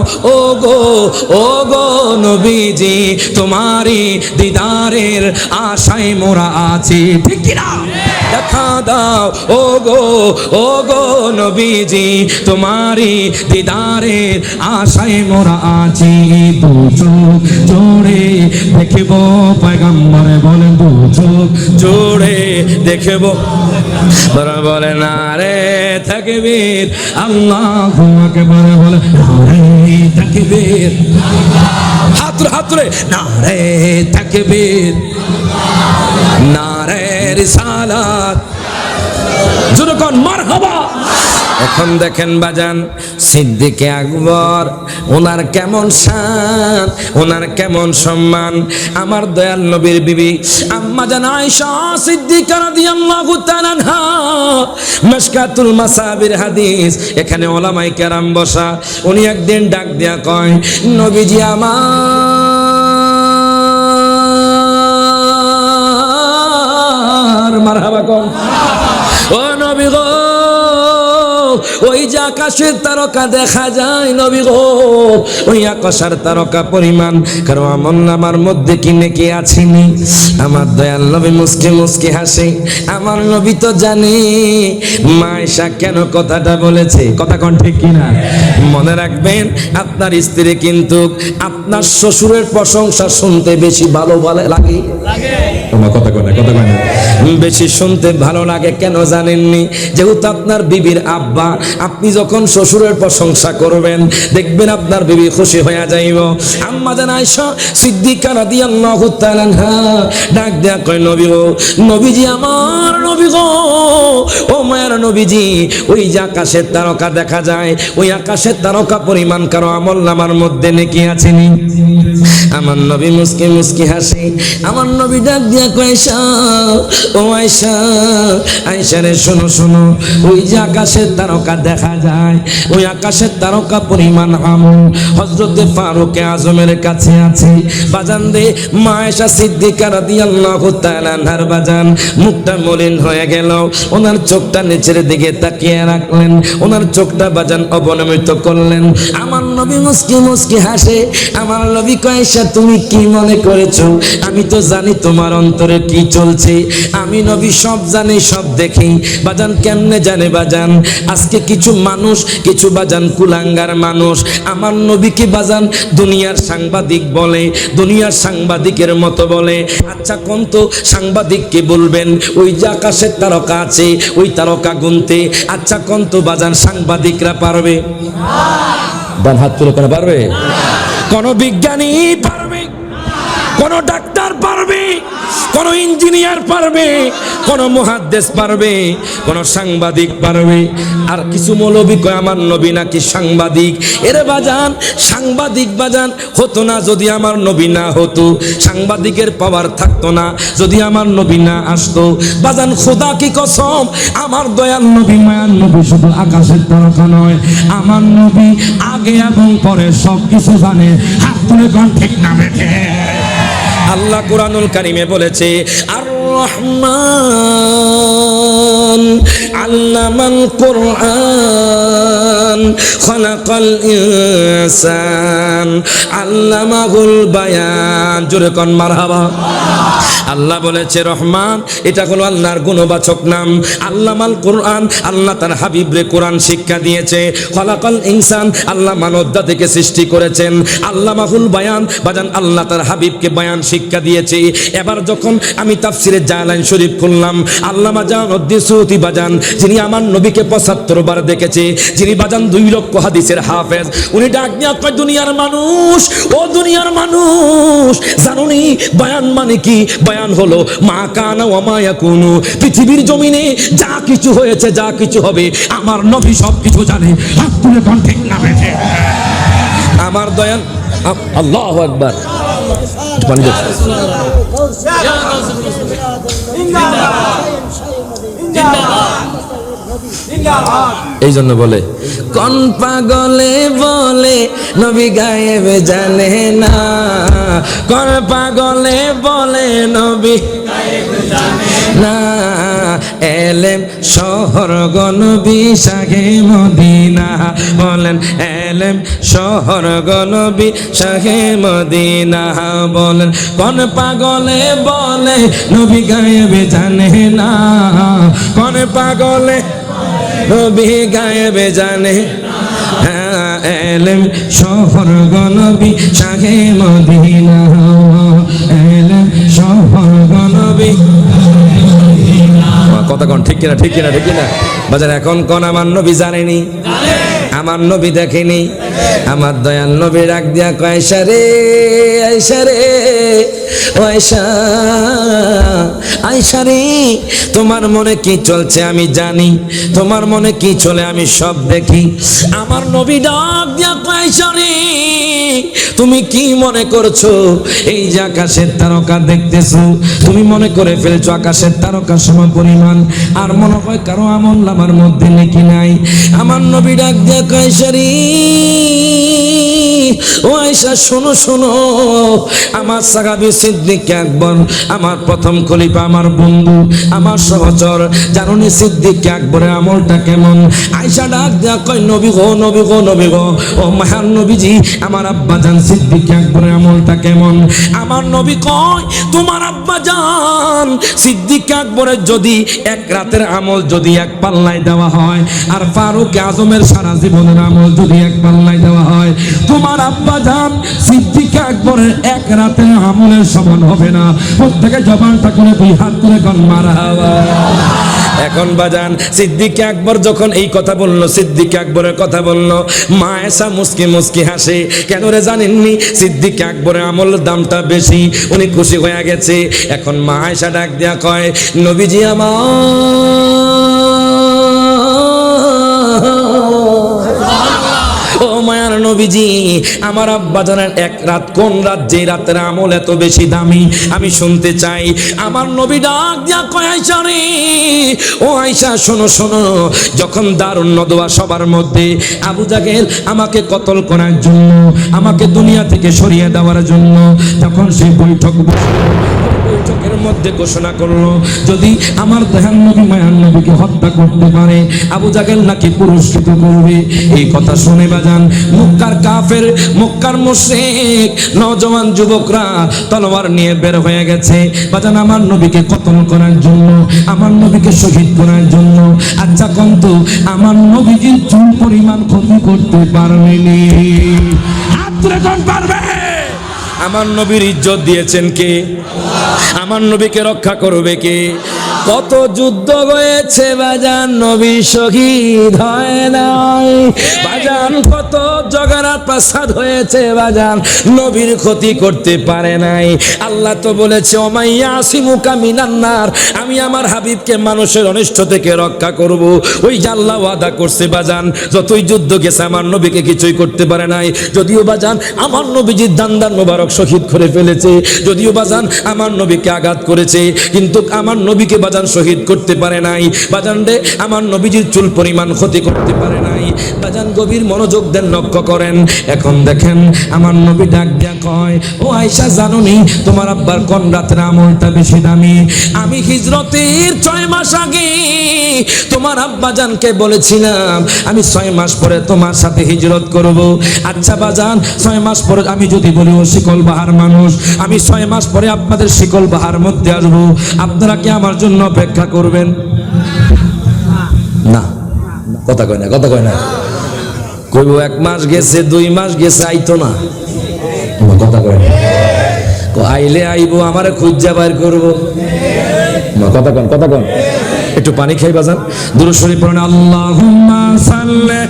ও গো নবীজি তোমারি দিদারের আশায় মোরা আছি। ঠিক কিনা? দেখা দাও ও গো নবীজি তোমারি দিদারের আশায় মোরা আছি। দু চোখ জোড়ে দেখব পয়গম্বরে বলেন, দু চোখ জোড়ে দেখব। বলে নারে তাকবীর আল্লাহু আকবার। বলে নারে তাকবীর। হাত তুলে নারে তাকবীর নারে রিসালাত। জোরে কোন মারহাবা। এখন দেখেন বাজান, সিদ্দিকে আকবর, ওনার কেমন শান, ওনার কেমন সম্মান। আমার দয়াল নবীর বিবি আম্মা জান আয়েশা সিদ্দিকা রাদিয়াল্লাহু তাআলা আনহা, মিশকাতুল মাসাবির হাদিস, এখানে ওলামায়ে কেরাম বসা। উনি একদিন ডাক দিয়া কয়, নবীজি আমার, মারহাবা কোন, ও নবী গো, ওই যে আকাশের তারকা দেখা যায় নবী গো, ওই আকাশের তারকা পরিমাণ কারো আমলনামার মধ্যে কি নেকি আছেনি? আমার দয়াল নবী মুস্কি মুস্কি হাসে। আমার নবী তো জানে মা আয়েশা কেন কথাটা বলেছে। কথা কোন ঠিক কিনা? মনে রাখবেন, আপনার স্ত্রী কিন্তু আপনার শ্বশুরের প্রশংসা শুনতে বেশি ভালো লাগে। তোমার কথা কয় না, কথা কয় না, বেশি শুনতে ভালো লাগে কেন জানেননি? যেহেতু আপনার বিবির আব্বা, আপনি যখন শ্বশুরের প্রশংসা করবেন দেখবেন আপনার বিবি খুশি হয়ে যাইব। আম্মা জান আয়েশা সিদ্দিকা রাদিয়াল্লাহু তাআলা আনহা ডাক দেয়া কয়, নবী গো, নবীজি আমার, নবী গো, ও মায়ের নবীজি, ওই যে আকাশের তারকা দেখা যায়, ওই আকাশের তারকা পরিমাণ কারো আমলনামার মধ্যে নেকি আছেনি? আমার নবী মুস্কি মুস্কি হাসে। আমার নবী ডাক দিয়া কয়, আয়েশা, ও আয়েশা, আয়েশা রে শোনো শোনো, ওই যে আকাশের তারকা দেখা যায়, ওই আকাশের তারকা পরিমাণ আমল হযরতে ফারুক আজমের কাছে আছে। বাজান দে, মা আয়েশা সিদ্দিকা রাদিয়াল্লাহু তাআলা আনহার বাজান মুখটা মলিন হয়ে গেল। ওনার চোখটা নিচের দিকে তাকিয়ে রাখলেন, ওনার চোখটা বাজান অবনমিত করলেন। আমার নবী মুস্কি মুস্কি হাসে। আমার নবী কয়, আয়েশা তুমি কি মনে করেছো? আমি তো জানি তোমার অন্তরে কি চলছে। আমি নবী সব জানি, সব দেখি। বাজান কেমনে জানে বাজান? আজকে কিছু মানুষ, কিছু বাজান কুলাঙ্গার মানুষ আমার নবীকে বাজান দুনিয়ার সাংবাদিক বলে, দুনিয়ার সাংবাদিকের মতো বলে। আচ্ছা কোন তো সাংবাদিককে বলবেন ওই যে আকাশের তারকা আছে, ওই তারকা গুনতে? আচ্ছা কোন তো বাজান সাংবাদিকরা পারবে? ডান হাত তুলে কেন পারবে? কোন বিজ্ঞানী পারবে? কোন ডাক্তার পারবে? কোন ইঞ্জিনিয়ার পারবে? কোন মুহাদ্দিস পারবে? কোন সাংবাদিক পারবে? আর কিছু মৌলবি কয় আমার নবী নাকি সাংবাদিক। এরে বাজান, সাংবাদিক বাজান হতো না যদি আমার নবী না হতো, সাংবাদিকের পাওয়ার থাকতো না যদি আমার নবী না আসতো। বাজান খোদা কি কসম, আমার দয়াল নবী, মায়ার নবী শুধু আকাশের তারকা নয়, আমার নবী আগে এবং পরে সব কিছু জানে। হাত তুলে কোন ঠিক না বেঠে? আল্লাহ কুরআনুল কারীমে বলেছে, আর রহমান আল্লামাল কুরআন খালাকাল ইনসান আল্লামাহুল বায়ান। জোরে কোন মারহাবা। আল্লাহ বলেছে রহমান, এটা হলো আল্লাহর গুণবাচক নাম। আল্লামাল কুরআন, আল্লাহ তার হাবিবরে কোরআন শিক্ষা দিয়েছে। খালাকাল ইনসান, আল্লাহ মানব জাতিকে সৃষ্টি করেছেন। আল্লামাহুল বায়ান, বাজান আল্লাহ তার হাবিবকে বায়ান শিক্ষা দিয়েছে। এবার যখন আমি তাফসিরে জালালাইন শরীফ খুললাম, আল্লামা জালালউদ্দিন সুয়ুতী বাজান, যিনি আমার নবীকে ৭৫ বার দেখেছে, যিনি বাজান ২ লক্ষ হাদিসের হাফেজ, উনি ডাক দিয়া কয়, দুনিয়ার মানুষ, ও দুনিয়ার মানুষ, জানোনি বায়ান মানে কি? বায়ান হলো মা কানা ওয়া মা ইয়াকুনু। পৃথিবীর জমিনে যা কিছু হয়েছে, যা কিছু হবে, আমার নবী সব কিছু জানে। হাত তুলে কোন ঠিক না বেঠে? আমার দয়াল, আল্লাহু আকবার। পানি দাও। এই জন্য বলে, কোন পাগলে বলে নবী গায়েব জানে না, কোন পাগলে বলে নবী গায়েব জানে না। এলেম শহর গনবী শাহে মদিনা, বলেন এলেম শহর গনবী শাহে মদিনা। বলেন কোন পাগলে বলে নবী গায়েব জানে না, কোন পাগলে নবী গায়েব জানে। এলেম শহর গনবী শাহে মদিনা, এলেম শহর গনবী। কথা কোন ঠিক কিনা? ঠিক কিনা? ঠিক কিনা? বাজার এখন কোন আমার নবী জানেনি? আমার নবী দেখেনি? আমার দয়াল নবী ডাক দিয়া কয় আয়েশা রে, আয়েশা রে, ও আয়েশা, আয়েশা রে, তোমার মনে কি চলছে আমি জানি, তোমার মনে কি চলে আমি সব দেখি। আমার নবী ডাক দিয়া কয় আয়েশা রে, তুমি কি মনে করছো এই যে আকাশের তারকা দেখতেছো, তুমি মনে করে ফেলছো আকাশের তারকা সম পরিমাণ, আর মনে হয় কারো আমল নামার মধ্যে নাকি নাই। আমার নবী ডাক দিয়া কয় আয়েশা রে, ও আয়েশা শোনো শোনো, আমার সাহাবী সিদ্দিক আকবর, আমার প্রথম খলিফা, আমার বন্ধু, আমার সহচর, জানুনি সিদ্দিক আকবরের আমলটা কেমন? আয়েশা ডাক দিয়া কয় নবী গো, নবী গো, নবী গো, ও মহান নবীজি, আমার আব্বা জান সিদ্দিক আকবরের আমলটা কেমন? আমার নবী কয় তোমার আব্বা জান সিদ্দিক আকবরের যদি এক রাতের আমল যদি এক পাল্লায় দেওয়া হয়, আর ফারুক আজমের সারা জীবনের আমল যদি এক পাল্লায় দেওয়া হয়, তোমার আব্বা জান সিদ্দিক আকবরের এক রাতের আমলের সমান হবে না। প্রত্যেকে জবানটা করে দুই হাত তুলে কোন মারহাবা। এখন বাজান সিদ্দিক আকবর যখন এই কথা বলল, সিদ্দিক আকবরের কথা বলল, মা আয়েশা মুস্কি মুস্কি হাসে। কেন রে জানেননি? সিদ্দিক আকবরের আমলের দামটা বেশি, উনি খুশি হয়ে গেছে। এখন মা আয়েশা ডাক দিয়া কয় নবীজি আমার, ও মায়ার নবীজি, আমার আব্বা জানের এক রাত কোন রাত, যে রাতের আমল এত বেশি দামি, আমি শুনতে চাই। আমার নবী ডাক দিয়া কয় আয়েশা রে, ও আয়েশা শোনো শোনো, যখন দারুন নদওয়া সবার মধ্যে আবু জাহেল আমাকে কতল করার জন্য, আমাকে দুনিয়া থেকে সরিয়ে দেওয়ার জন্য যখন সেই বৈঠক বৈঠকের মধ্যে ঘোষণা করলো যদি আমার দয়াল নবী মায়ার নবীকে হত্যা করতে পারে আবু জাহেল নাকি পুরস্কৃত করবে। এই কথা শুনে বাজান মক্কার কাফের, মক্কার মুশরিক নওজওয়ান যুবকরা তলোয়ার নিয়ে বের হয়ে গেছে বাজান আমার নবীকে কতল করার জন্য, আমার নবীকে শহীদ করার জন্য। আচ্ছা কিন্তু আমার নবীজির চুল পরিমাণ ক্ষতি করতে পারবেনি? হাত তুলে কোন পারবে? আমার নবীর ইজ্জত দিয়েছেন কে? আমার নবীকে রক্ষা করবে কে? কত যুদ্ধ হয়েছে বাজান, নবী শহীদ হয় নাই বাজান, কত জগরা প্রাসাদ হয়েছে বাজান, নবীর ক্ষতি করতে পারে নাই। আল্লাহ তো বলেছে ওমাইয়া আসিমুকা মিনান নার, আমি আমার হাবিবকে মানুষের অনিষ্ট থেকে রক্ষা করব। ওই যে আল্লাহ ওয়াদা করছে বাজান, যতই যুদ্ধ গেছে আমার নবীকে কিছুই করতে পারে নাই। যদিও বাজান আমার নবীজির দান্দার মোবারক শহীদ করে ফেলেছে, যদিও বাজান আমার নবীকে আঘাত করেছে, কিন্তু আমার নবীকে বাজান শহীদ করতে পারে নাই। বাজান রে আমার নবীজির চুল পরিমাণ ক্ষতি করতে পারে নাই। বাজান গভীর মনোযোগ দেন, লক্ষ্য করেন। এখন দেখেন আমার নবী ডাক দিয়া কয় ও আয়েশা জানোনি তোমার আব্বার কোন রাতের আমলটা বেশি দামি? আমি হিজরতের 6 মাস আগে তোমার আব্বা জানকে বলেছিলাম আমি 6 মাস পরে তোমার সাথে হিজরত করব। আচ্ছা বাজান 6 মাস পরে আমি যদি বলি ও শিকল বাহার মানুষ, আমি 6 মাস পরে আপনাদের শিকল বাহার মধ্যে আসবো, আপনারা কি আমার জন্য অপেক্ষা করবেন? না, কথা কয় না, কথা কয় না। কইব 1 মাস গেছে, 2 মাস গেছে, আইতো না, কথা কয় না। আইলে আইবো, আমারে খুঁজা বাইর করবো, কথা কন, কথা কন। একটু পানি খাই বাজান, দুরূদ শরীফ পড়েন। আল্লাহুম্মা সাল্লি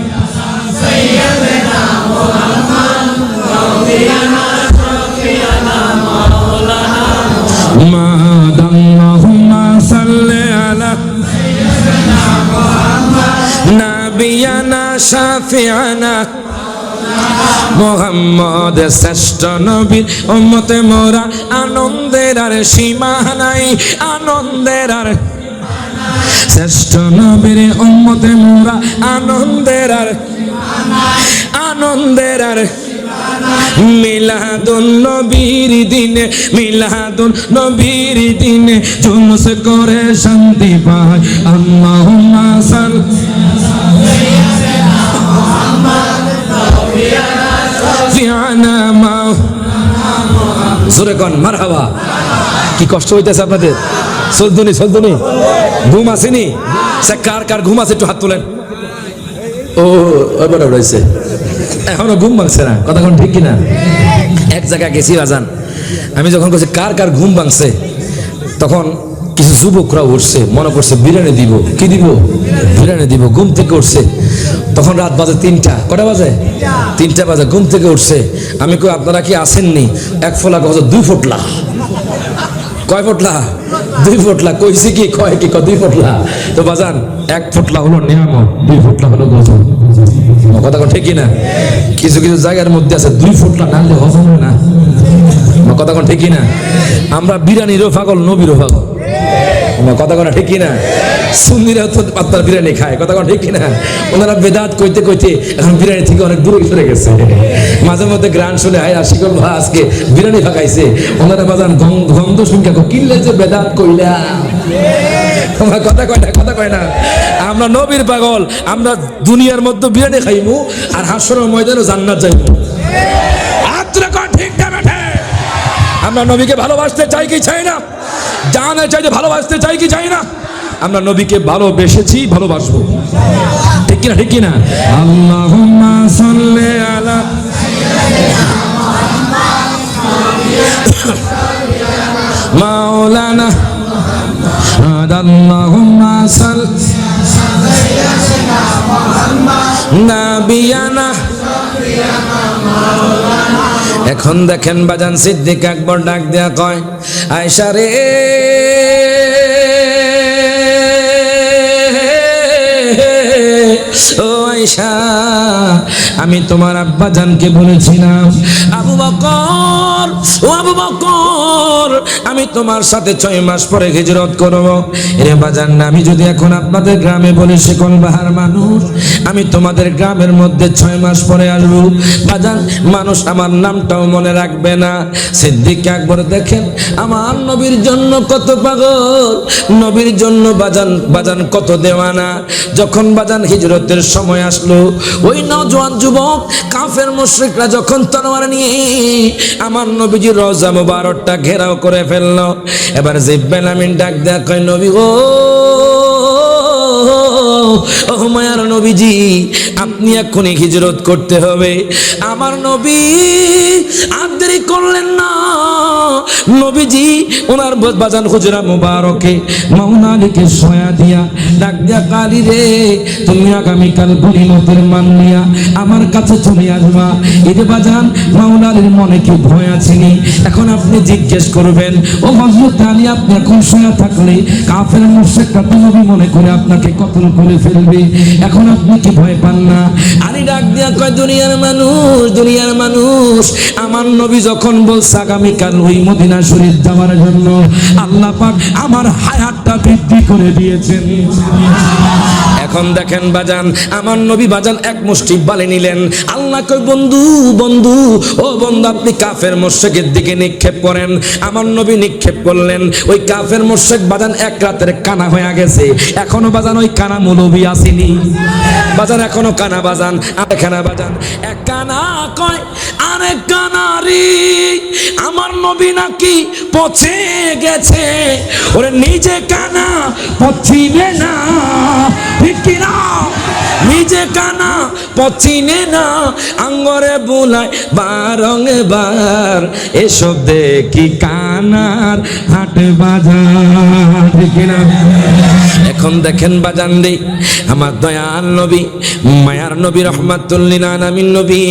সাইয়্যিদিনা মুহাম্মদ নবিয়ানা শাফিয়ানা মাওলানা মুহাম্মদ। আল্লাহুম্মা সাল্লি আলা সাইয়্যিদিনা মুহাম্মদ নবিয়ানা শাফিয়ানা মোহাম্মদ। শ্রেষ্ঠ নবীর উম্মতে মোরা, আনন্দের আর সীমা নাই, আনন্দের আর শ্রেষ্ঠ নবীর উম্মতে মোরা, আনন্দের আর আনন্দের আর মিলাদুন নবীর দিনে, মিলাদুন নবীর দিনে জুলুস করে শান্তি পায়। আল্লাহুম্মা সাল্লি মারহাবা। কি কষ্ট হইতেছে আপনাদের? চলতুনি চলতুনি, ঘুম আসেনি? কার কার ঘুম আছে একটু হাত তোলেন। ও এবার রয়েছে, এখনো ঘুম ভাঙছে না, কথা কোন ঠিক কিনা? এক জায়গায় গেছি বাজান, আমি যখন বলছি কার কার ঘুম ভাঙছে, তখন কিছু যুবকরা উঠছে, মনে করছে বিরিয়ানি দিব। কি দিব? বিরিয়ানি দিব। ঘুম থেকে উঠছে, তখন রাত বাজে 3টা। কটা বাজে? 3টা বাজে। ঘুম থেকে উঠছে। আমি কই আপনারা কি আসেননি? এক ফোলা কত? 2 ফোটলা। কয় ফোটলা? 2 ফোটলা। কইছি কি কয় কি 2 ফোটলা। তো বাজান 1 ফোটলা হলো নিয়ামত, 2 ফোটলা হলো গজব। কথা ঠিক না? কিছু কিছু জায়গার মধ্যে আছে 2 ফোটলা নালে হজম হয় না। কথা ঠিক না? আমরা বিরিয়ানিরও পাগল, নবীরও পাগল। কথা ঠিক না? সুন্নিরা তো আপনার বিরিয়ানি খায়। কথা ঠিক না? ওনারা বেদাত কইতে কইতে এখন বিরিয়ানি থেকে অনেক দূরে সরে গেছে। মাঝে মধ্যে গ্রান শুনে আয় আশিকুল ভাই আজকে বিরিয়ানি খাইছে। ওনারা বাজান গন্ধ শুনকে কিনলে যে বেদাত কইলা। তোমার কথা কয় না, কথা কয় না। আমরা নবীর পাগল। আমরা দুনিয়ার মধ্যে বিরিয়ানি খাইমু আর হাসরের ময়দানে জান্নাত যাইমু। ঠিক না বেঠে? আমরা নবীকে ভালোবাসতে চাই কি চাই না? জানা চাই যে ভালোবাসতে চাই কি চাই না? আমরা নবীকে ভালোবেসেছি, ভালোবাসবো। ঠিক কিনা? ঠিক কিনা? আল্লাহুম্মা সাল্লি আলা মাওলানা আল্লাহুম্মা সাল্লি নাবিয়ানা। এখন দেখেন বাজান সিদ্দিক আকবর ডাক দেয়া কয়, আয়েশা রে, ও আয়েশা, আমি তোমার আব্বা জানকে বলেছিলাম আবু বকর, ও আবু বকর, আমি তোমার সাথে 6 মাস পরে হিজরত করব। এরে বাজান না, আমি যদি এখন আপনাদের গ্রামে বলি শিকল বাহার মানুষ, আমি তোমাদের গ্রামের মধ্যে 6 মাস পরে আসবো, বাজান মানুষ আমার নামটাও মনে রাখবে না। সিদ্দিক আকবর দেখেন আমার নবীর জন্য কত পাগল, নবীর জন্য বাজান কত দেওয়ানা। যখন বাজান হিজরতের সময় আসলো, ওই নওজোয়ান যুবক কাফের মুশরিকরা যখন তলোয়ার নিয়ে আমার নবীজির রওজা মুবারকটা ঘেরাও করে ফেললো, এবার জিব্রাইল আমিন ডাক দেয়া কয়, নবী গো, ও মায়ার নবীজি, আপনি এখনই হিজরত করতে হবে। আমার নবী আর দেরি করলেন না। নবীজি ওনার বাজান হুজরা মুবারকে মাওনা আলীকে শোয়া দিয়া ডাক দিয়া, কালী রে, তুমি আগামীকাল গনিমতের মান নিয়া আমার কাছে চলে আসবা। এই যে বাজান মাওনা আলীর মনে কি ভয় আছেনি? এখন আপনি জিজ্ঞেস করবেন, ও হযরত আলী, আপনি এখন শোয়া থাকলে কাফের মুশরিকরা তো নবী মনে করে আপনাকে কতল করে ফেলবে, এখন আপনি কি ভয় পান না? আলী ডাক দিয়া কয়, দুনিয়ার মানুষ, আমার নবী যখন বলছে আগামীকাল ওই মদিনা শরীফ যাওয়ার জন্য, আল্লাহ পাক আমার হায়াতটা বৃদ্ধি করে দিয়েছেন। এখন দেখেন বাজান, আমার নবী বাজান এক মুষ্টি বালি নিলেন। আল্লাহ কই, বন্ধু, ও বন্ধু, আপনি কাফের মুশরিকের দিকে নিক্ষেপ করেন। আমার নবী নিক্ষেপ করলেন। ওই কাফের মুশরিক বাজান এক রাতের কানা হয়ে গেছে। এখনো বাজান ওই কানা মৌলবী আসেনি বাজান, এখনো কানা বাজান, আরেকখানা বাজান, এক কানা কয় আরেক কানারি, আমার নবী নাকি পচে গেছে। ওরে নিজে কানা পচিনে না, ঠিক কিনা? নিজে কানা পচিনে না, আঙ্গরে বুলায় বারঙে বার, এসব দেখি কানার হাট বাজার, ঠিক কিনা? এখন দেখেন বাজান রে, আমার দয়াল নবী, মায়ার নবী, রহমাতুল লিল আলামিন নবী,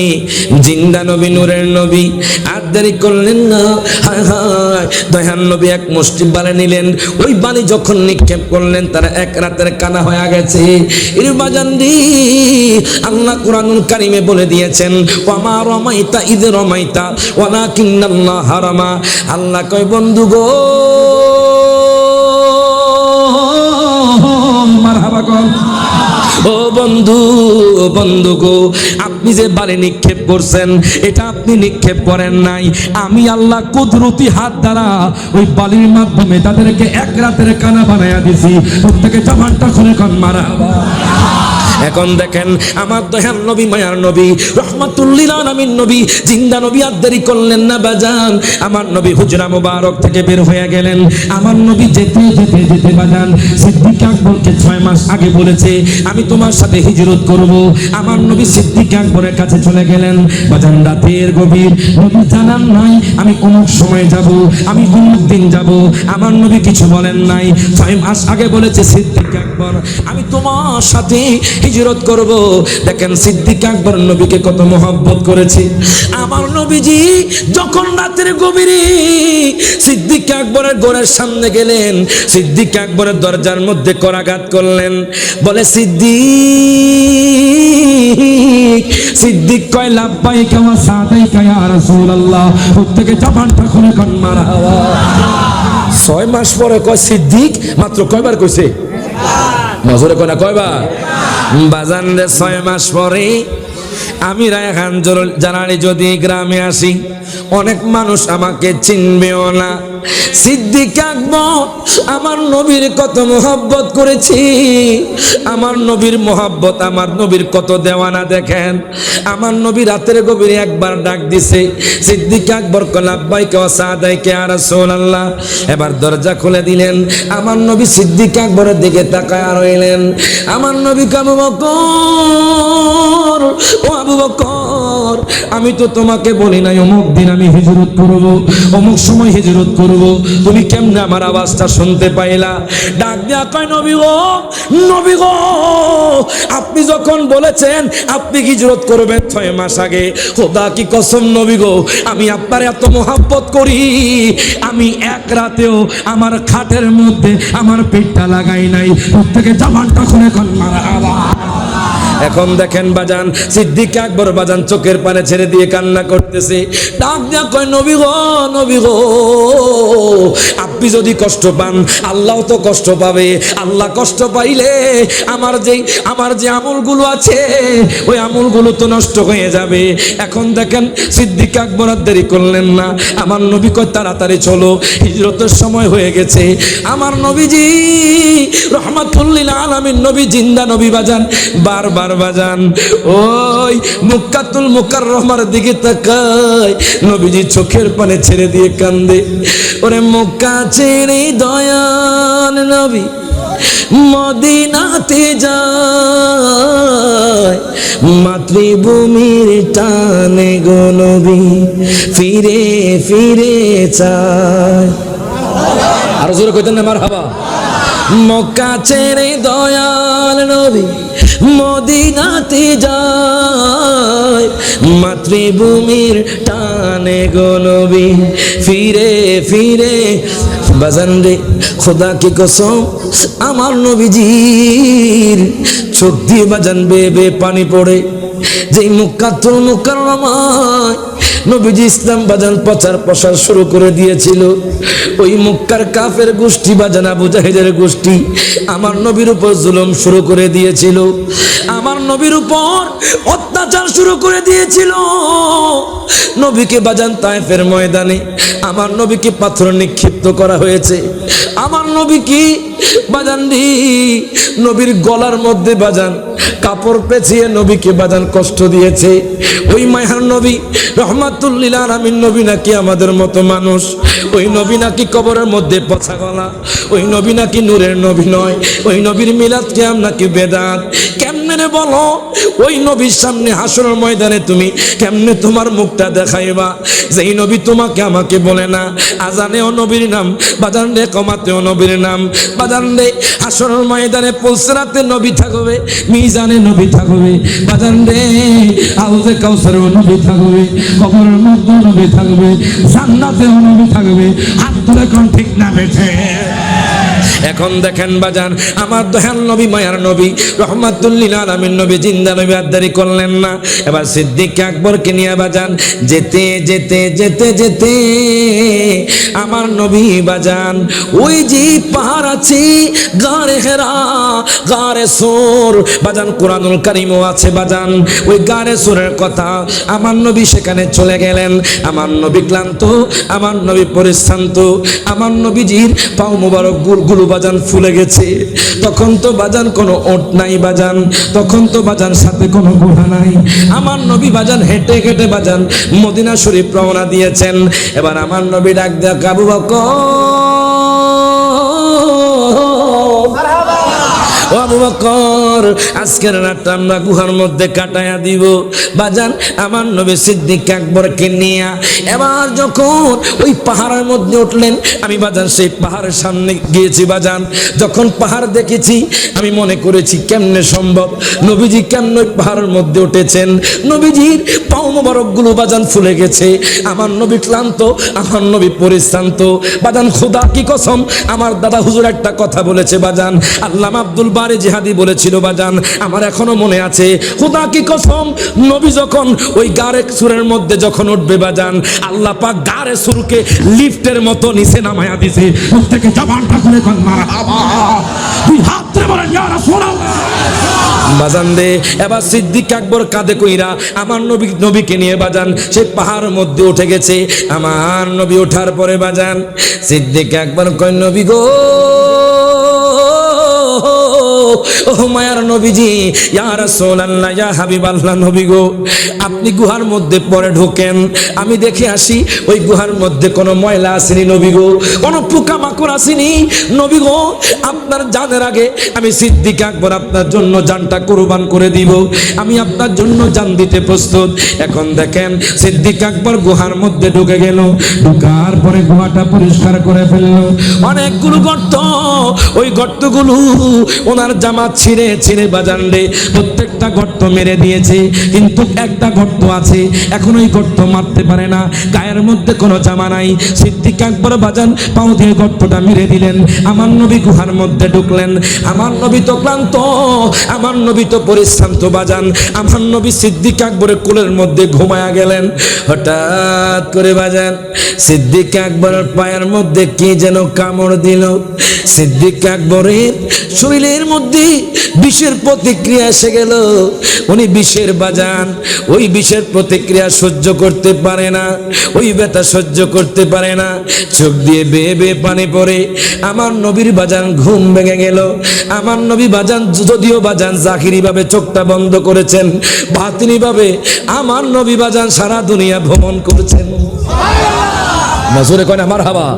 জিন্দা নবী, নূরের নবী, আর দেরি করলেন না। হায় হায়, দয়াল নবী এক মুষ্টি বালি নিলেন। ওই বালি যখন নিক্ষেপ করলেন, তারা এক রাতের কানা হয়ে গেছে। এর বাজান রে, আল্লাহ কুরআনুল কারীমে বলে দিয়েছেন, ওয়ামা রামাইতা ইয রামাইতা ওয়ালাকিন্নাল্লাহ রামা। আল্লাহ কয়, বন্ধু গো, মারহাবা কর, ও বন্ধু গো, আপনি যে বালি নিক্ষেপ করছেন, এটা আপনি নিক্ষেপ করেন নাই, আমি আল্লাহ কুদরতি হাত দ্বারা ওই বালির মাধ্যমে তাদেরকে এক রাতের কানা বানায়া দিছি। প্রত্যেকে জবানটা খুলে কোন মারহাবা। এখন দেখেন আমার দয়াল নবী, মায়ার নবী, রহমাতুল লিল আলামিন নবী, জিন্দা নবী আর দেরি করলেন না বাজান। আমার নবী হুজরা মুবারক থেকে বের হয়ে গেলেন। আমার নবী যেতে যেতে যেতে বাজান সিদ্দিক আকবরকে 6 মাস আগে বলেছে আমি তোমার সাথে হিজরত করব। আমার নবী সিদ্দিক আকবরের কাছে চলে গেলেন বাজান, রাতের গভীর, নবী জানান নাই আমি অমুক সময় যাব, আমি অমুক দিন যাব। আমার নবী কিছু বলেন নাই। 6 মাস আগে বলেছে সিদ্দিক আকবর আমি তোমার সাথে হিজরত করব। দেখেন সিদ্দিক আকবর নবীকে কত মহব্বত করেছে। আমার নবীজি যখন রাতের গভীরে সিদ্দিক আকবরের ঘরের সামনে গেলেন, সিদ্দিক আকবরের দরজার মধ্যে করাঘাত করলেন, বলে সিদ্দিক। সিদ্দিক কয় লাব্বাইকা ওয়া সাদাইকা ইয়া রাসূলুল্লাহ। প্রত্যেকে জবানটা খুলে কোন মারহাবা। 6 মাস পরে কয় সিদ্দিক, মাত্র কয়বার কইছে? নজরে কয় না কয়বার? বাজান রে 6 মাস পরে আমি রায়হান জানানি যদি গ্রামে আসি অনেক মানুষ আমাকে চিনবেও না। সিদ্দিক আকবর আমার নবীর কত মোহাব্বত করেছি, আমার নবীর মোহাব্বত, আমার নবীর কত দেওয়ানা দেখেন। আমার নবী রাতের গভীরে একবার ডাক দিছে, সিদ্দিক আকবর লাব্বাইকা ওয়া সাদাইকা ইয়া রাসূলুল্লাহ। এবার দরজা খুলে দিলেন। আমার নবী সিদ্দিক আকবরের দিকে তাকায় রইলেন। আমার নবী আবু বকর, ও আবু বকর আমি তো তোমাকে বলি নাই অমুক দিন আমি হিজরত করব, অমুক সময় হিজরত করব, তুমি কেমনে আমার আওয়াজটা শুনতে পাইলা? ডাক দিয়া কয় নবী গো, নবী গো আপনি যখন বলেছেন আপনি হিজরত করবেন 6 মাস আগে, খোদা কি কসম নবী গো আমি আপনার এত মোহাব্বত করি আমি এক রাতেও আমার খাটের মধ্যে আমার পেটটা লাগাই নাই। প্রত্যেকে জবানটা খুলে কোন মারহাবা। এখন দেখেন বাজান সিদ্দিক আকবর বাজান চোখের পানি ছেড়ে দিয়ে কান্না করতেছে। ডাক দিয়া কয় নবী গো, নবী গো আপনি যদি কষ্ট পান আল্লাহ তো কষ্ট পাবে। আল্লাহ কষ্ট পাইলে আমার যে আমলগুলো আছে ওই আমলগুলো তো নষ্ট হয়ে যাবে। এখন দেখেন সিদ্দিক আকবর আর দেরি করলেন না। আমার নবী কয় তাড়াতাড়ি চলো, হিজরতের সময় হয়ে গেছে। আমার নবীজি রহমাতুল লিল আলামিন নবী, জিন্দা নবী বাজান, বারবার বাজান ওই মুক্কাতুল মুকাররমার দিকে তাকায় নবীজি চোখের পানি ছেড়ে দিয়ে কান্দে। ওরে মক্কা ছেড়ে দয়াল নবী মদিনাতে যায়, মাতৃভূমির টানে গো নবী ফিরে ফিরে চায়। আর জোরে কইতেন না মারহাবা। মক্কা ছেড়ে দয়াল নবী মদিনাতে যায়, মাতৃভূমির টানে গো নবী ফিরে ফিরে। বাজান রে খোদা কি কসম আমার নবীজির চোখ দিয়ে বাজান বেয়ে পানি পড়ে। যেই মুক্কাতুল মুকাররমায় নবীজি ইসলাম বাজান প্রচার প্রসার শুরু করে দিয়েছিল, ওই মক্কার কাফের গোষ্ঠী বাজান আবু জাহেলের গোষ্ঠী আমার নবীর উপর জুলুম শুরু করে দিয়েছিল, আমার নবীর উপর অত্যাচার শুরু করে দিয়েছিল। নবীকে বাজান তায়েফের ময়দানে আমার নবীকে পাথর নিক্ষিপ্ত করা হয়েছে। আমার নবী কি বাজান দি নবীর গলার মধ্যে বাজান কাপড় পেঁচিয়ে নবীকে বাজান কষ্ট দিয়েছে। ওই মায়ার নবী রহমাতুল লিল আলামিন নবী নাকি আমাদের মতো মানুষ, ওই নবী নাকি কবরের মধ্যে পচা গলা, ওই নবী নাকি নূরের নবী নয়, ওই নবীর মিলাদ কিয়াম নাকি বেদাত। কেমনে রে বলো ওই নবীর সামনে হাসরের ময়দানে তুমি কেমনে তোমার মুখটা দেখাইবা? যেই নবী তোমাকে আমাকে বলে না আজানেও নবীর নাম, বাজান রে কমাতেও নবীর নাম, বাজান রে হাসরের ময়দানে পুলসিরাতে নবী থাকবে, মিজানে নবী থাকবে, বাজান রে হাউজে কাউসারেও নবী থাকবে, কবরের মধ্যে নবী থাকবে, জান্নাতেও নবী থাকবে। হাত তুলে কোন ঠিক না বেঠে। এখন দেখেন বাজান আমার দয়াল নবী, মায়ার নবী, রহমাতুল লিল আলামিন নবী, জিন্দা নবী আর দেরি করলেন না। এবার সিদ্দিক আকবরকে নিয়ে বাজান যেতে যেতে যেতে যেতে আমার নবী বাজান ওই যে পাহাড় আছে গারে হেরা, গারে সোর বাজান, কুরআনুল কারীমও আছে বাজান, ওই গারে সোরের কথা আমার নবী সেখানে চলে গেলেন। আমার নবী ক্লান্ত, আমার নবী পরিশ্রান্ত, আমার নবীজির পাও মুবারক গুলো বাজান ফুলে গেছে। তখন তো বাজান কোনো ওট নাই বাজান, তখন তো বাজান সাথে কোনো ঘোড়া নাই। আমার নবী বাজান হেঁটে হেঁটে বাজান মদিনা শরীফ রওনা দিয়েছেন। এবার আমার নবী ডাক দেয়া, আবু বকর, ও আবু বকর, আজকের রাতটা আমরা গুহার মধ্যে কাটায়া দিব। বাজান আমার নবী সিদ্দিক আকবরকে নিয়ে এবার যখন ওই পাহাড়ের মধ্যে উঠলেন, আমি বাজান সেই পাহাড়ের সামনে গিয়েছি। বাজান যখন পাহাড় দেখেছি আমি মনে করেছি কেমনে সম্ভব, নবীজি কেমন ওই পাহাড়ের মধ্যে উঠেছেন। নবীজির পাও মোবারকগুলো বাজান ফুলে গেছে। আমার নবী ক্লান্ত, আমার নবী পরিশ্রান্ত। বাজান খোদা কি কসম, আমার দাদা হুজুর একটা কথা বলেছে বাজান, আল্লামা আব্দুল বারে জিহাদি বলেছিল বাজান, আমার এখনো মনে আছে। খোদা কি কসম, নবী যখন ওই গারে সুরের মধ্যে যখন উঠবে বাজান, আল্লাহ পাক গারে সুরকে লিফটের মতো নিচে নামায়া দিছে। প্রত্যেকে জবানটা খুলে কোন মারহাবা, দুই হাত ধরে বলেন ইয়া রাসূলুল্লাহ। বাজান দে এবার সিদ্দিক আকবর কাঁধে কইরা আমার নবীকে নিয়ে বাজান সেই পাহাড়ের মধ্যে উঠে গেছে। আমার নবী ওঠার পরে বাজান সিদ্দিক আকবর কয়, নবী গো, ও মায়ার নবীজি, ইয়া রাসূলুল্লাহ, ইয়া হাবিবাল্লাহ, নবী গো, আপনি গুহার মধ্যে পরে ঢোকেন, আমি দেখে আসি ওই গুহার মধ্যে কোনো ময়লা আসেনি নবী গো, কোনো পোকামাকড় আসেনি নবী গো। আপনার জানের আগে আমি সিদ্দিক আকবর আপনার জন্য জানটা কুরবান করে দিব, আমি আপনার জন্য জান দিতে প্রস্তুত। এখন দেখেন সিদ্দিক আকবর গুহার মধ্যে ঢুকে গেল, ঢোকার পরে গুহাটা পরিষ্কার করে ফেললো। অনেকগুলো গর্ত, ওই গর্তগুলো ওনার জামা ছিঁড়ে ছিঁড়ে বাজান রে প্রত্যেকটা গর্ত মেরে দিয়েছে, কিন্তু একটা গর্ত আছে এখন ওই গর্ত মারতে পারে না, গায়ের মধ্যে কোনো জামা নাই। সিদ্দিক আকবর বাজান পাও দিয়ে গর্তটা মেরে দিলেন। আমার নবী গুহার মধ্যে ঢুকলেন। আমার নবী তো ক্লান্ত, আমার নবী তো পরিশ্রান্ত বাজান। আমার নবী সিদ্দিক আকবরের কোলের মধ্যে ঘুমায়া গেলেন। হঠাৎ করে বাজান সিদ্দিক আকবরের পায়ের মধ্যে কি যেন কামড় দিল। সিদ্দিক আকবরের শরীরের মধ্যে বিষের প্রতিক্রিয়া এসে গেল। উনি বিষের বাজান, ওই বিষের প্রতিক্রিয়া সহ্য করতে পারে না, ওই ব্যথা সহ্য করতে পারে না। চোখ দিয়ে বেয়ে বেয়ে পানি পড়ে আমার নবীর বাজান ঘুম ভেঙে গেল। আমার নবী বাজান যদিও বাজান জাহিরি ভাবে চোখটা বন্ধ করেছেন, বাতিনি ভাবে আমার নবী বাজান সারা দুনিয়া ভ্রমণ করছেন। নজরে কয় না মারহাবা।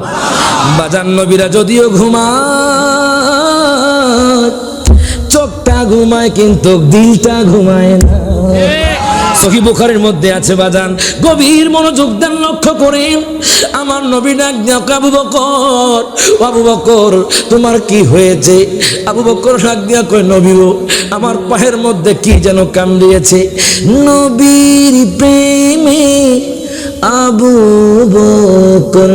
বাজান নবীরা যদিও ঘুমায়, চোখটা ঘুমায় কিন্তু দিলটা ঘুমায় না। সহিহ বুখারীর মধ্যে আছে বাজান, গভীর মনোযোগ দেন, লক্ষ্য করেন। আমার নবী ডাক দিয়া, আবু বকর, আবু বকর তোমার কি হয়েছে? আবু বকর ডাক দিয়া কয়, নবী গো, আমার পায়ের মধ্যে কি যেন কামড়িয়েছে। নবীর প্রেমে আবু বকর,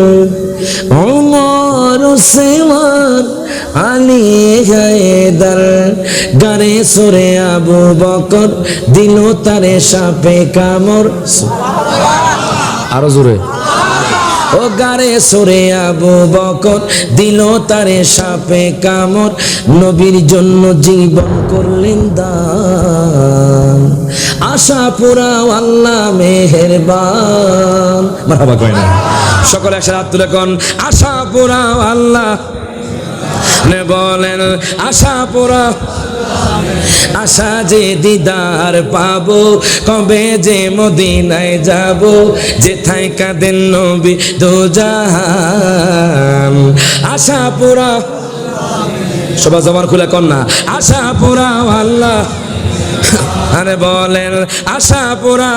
ওমর, ওসমান, আলী, হায়দার, গারে সরে আবু বকর দিল তারে সাপে কামড়। আরো জোরে। ও গারে সরে আবু বকর দিল তারে সাপে কামড়, নবীর জন্য জীবন করলেন দান, আশা পুরাও আল্লাহ মেহেরবান। মারহাবা কয় না? সকলে একসাথে হাত তুলে কোন আশা পুরাও আল্লাহ বলেন, আশা পুরা, আশা যে দিদার পাবো, কবে যে মদিনায় যাব, যেথায় কাঁদেন নবী দোজাহান। আশা পুরা, সবাই জবান খুলে কন না, আশা পুরা আল্লাহ। আরে বলেন আশা পুরা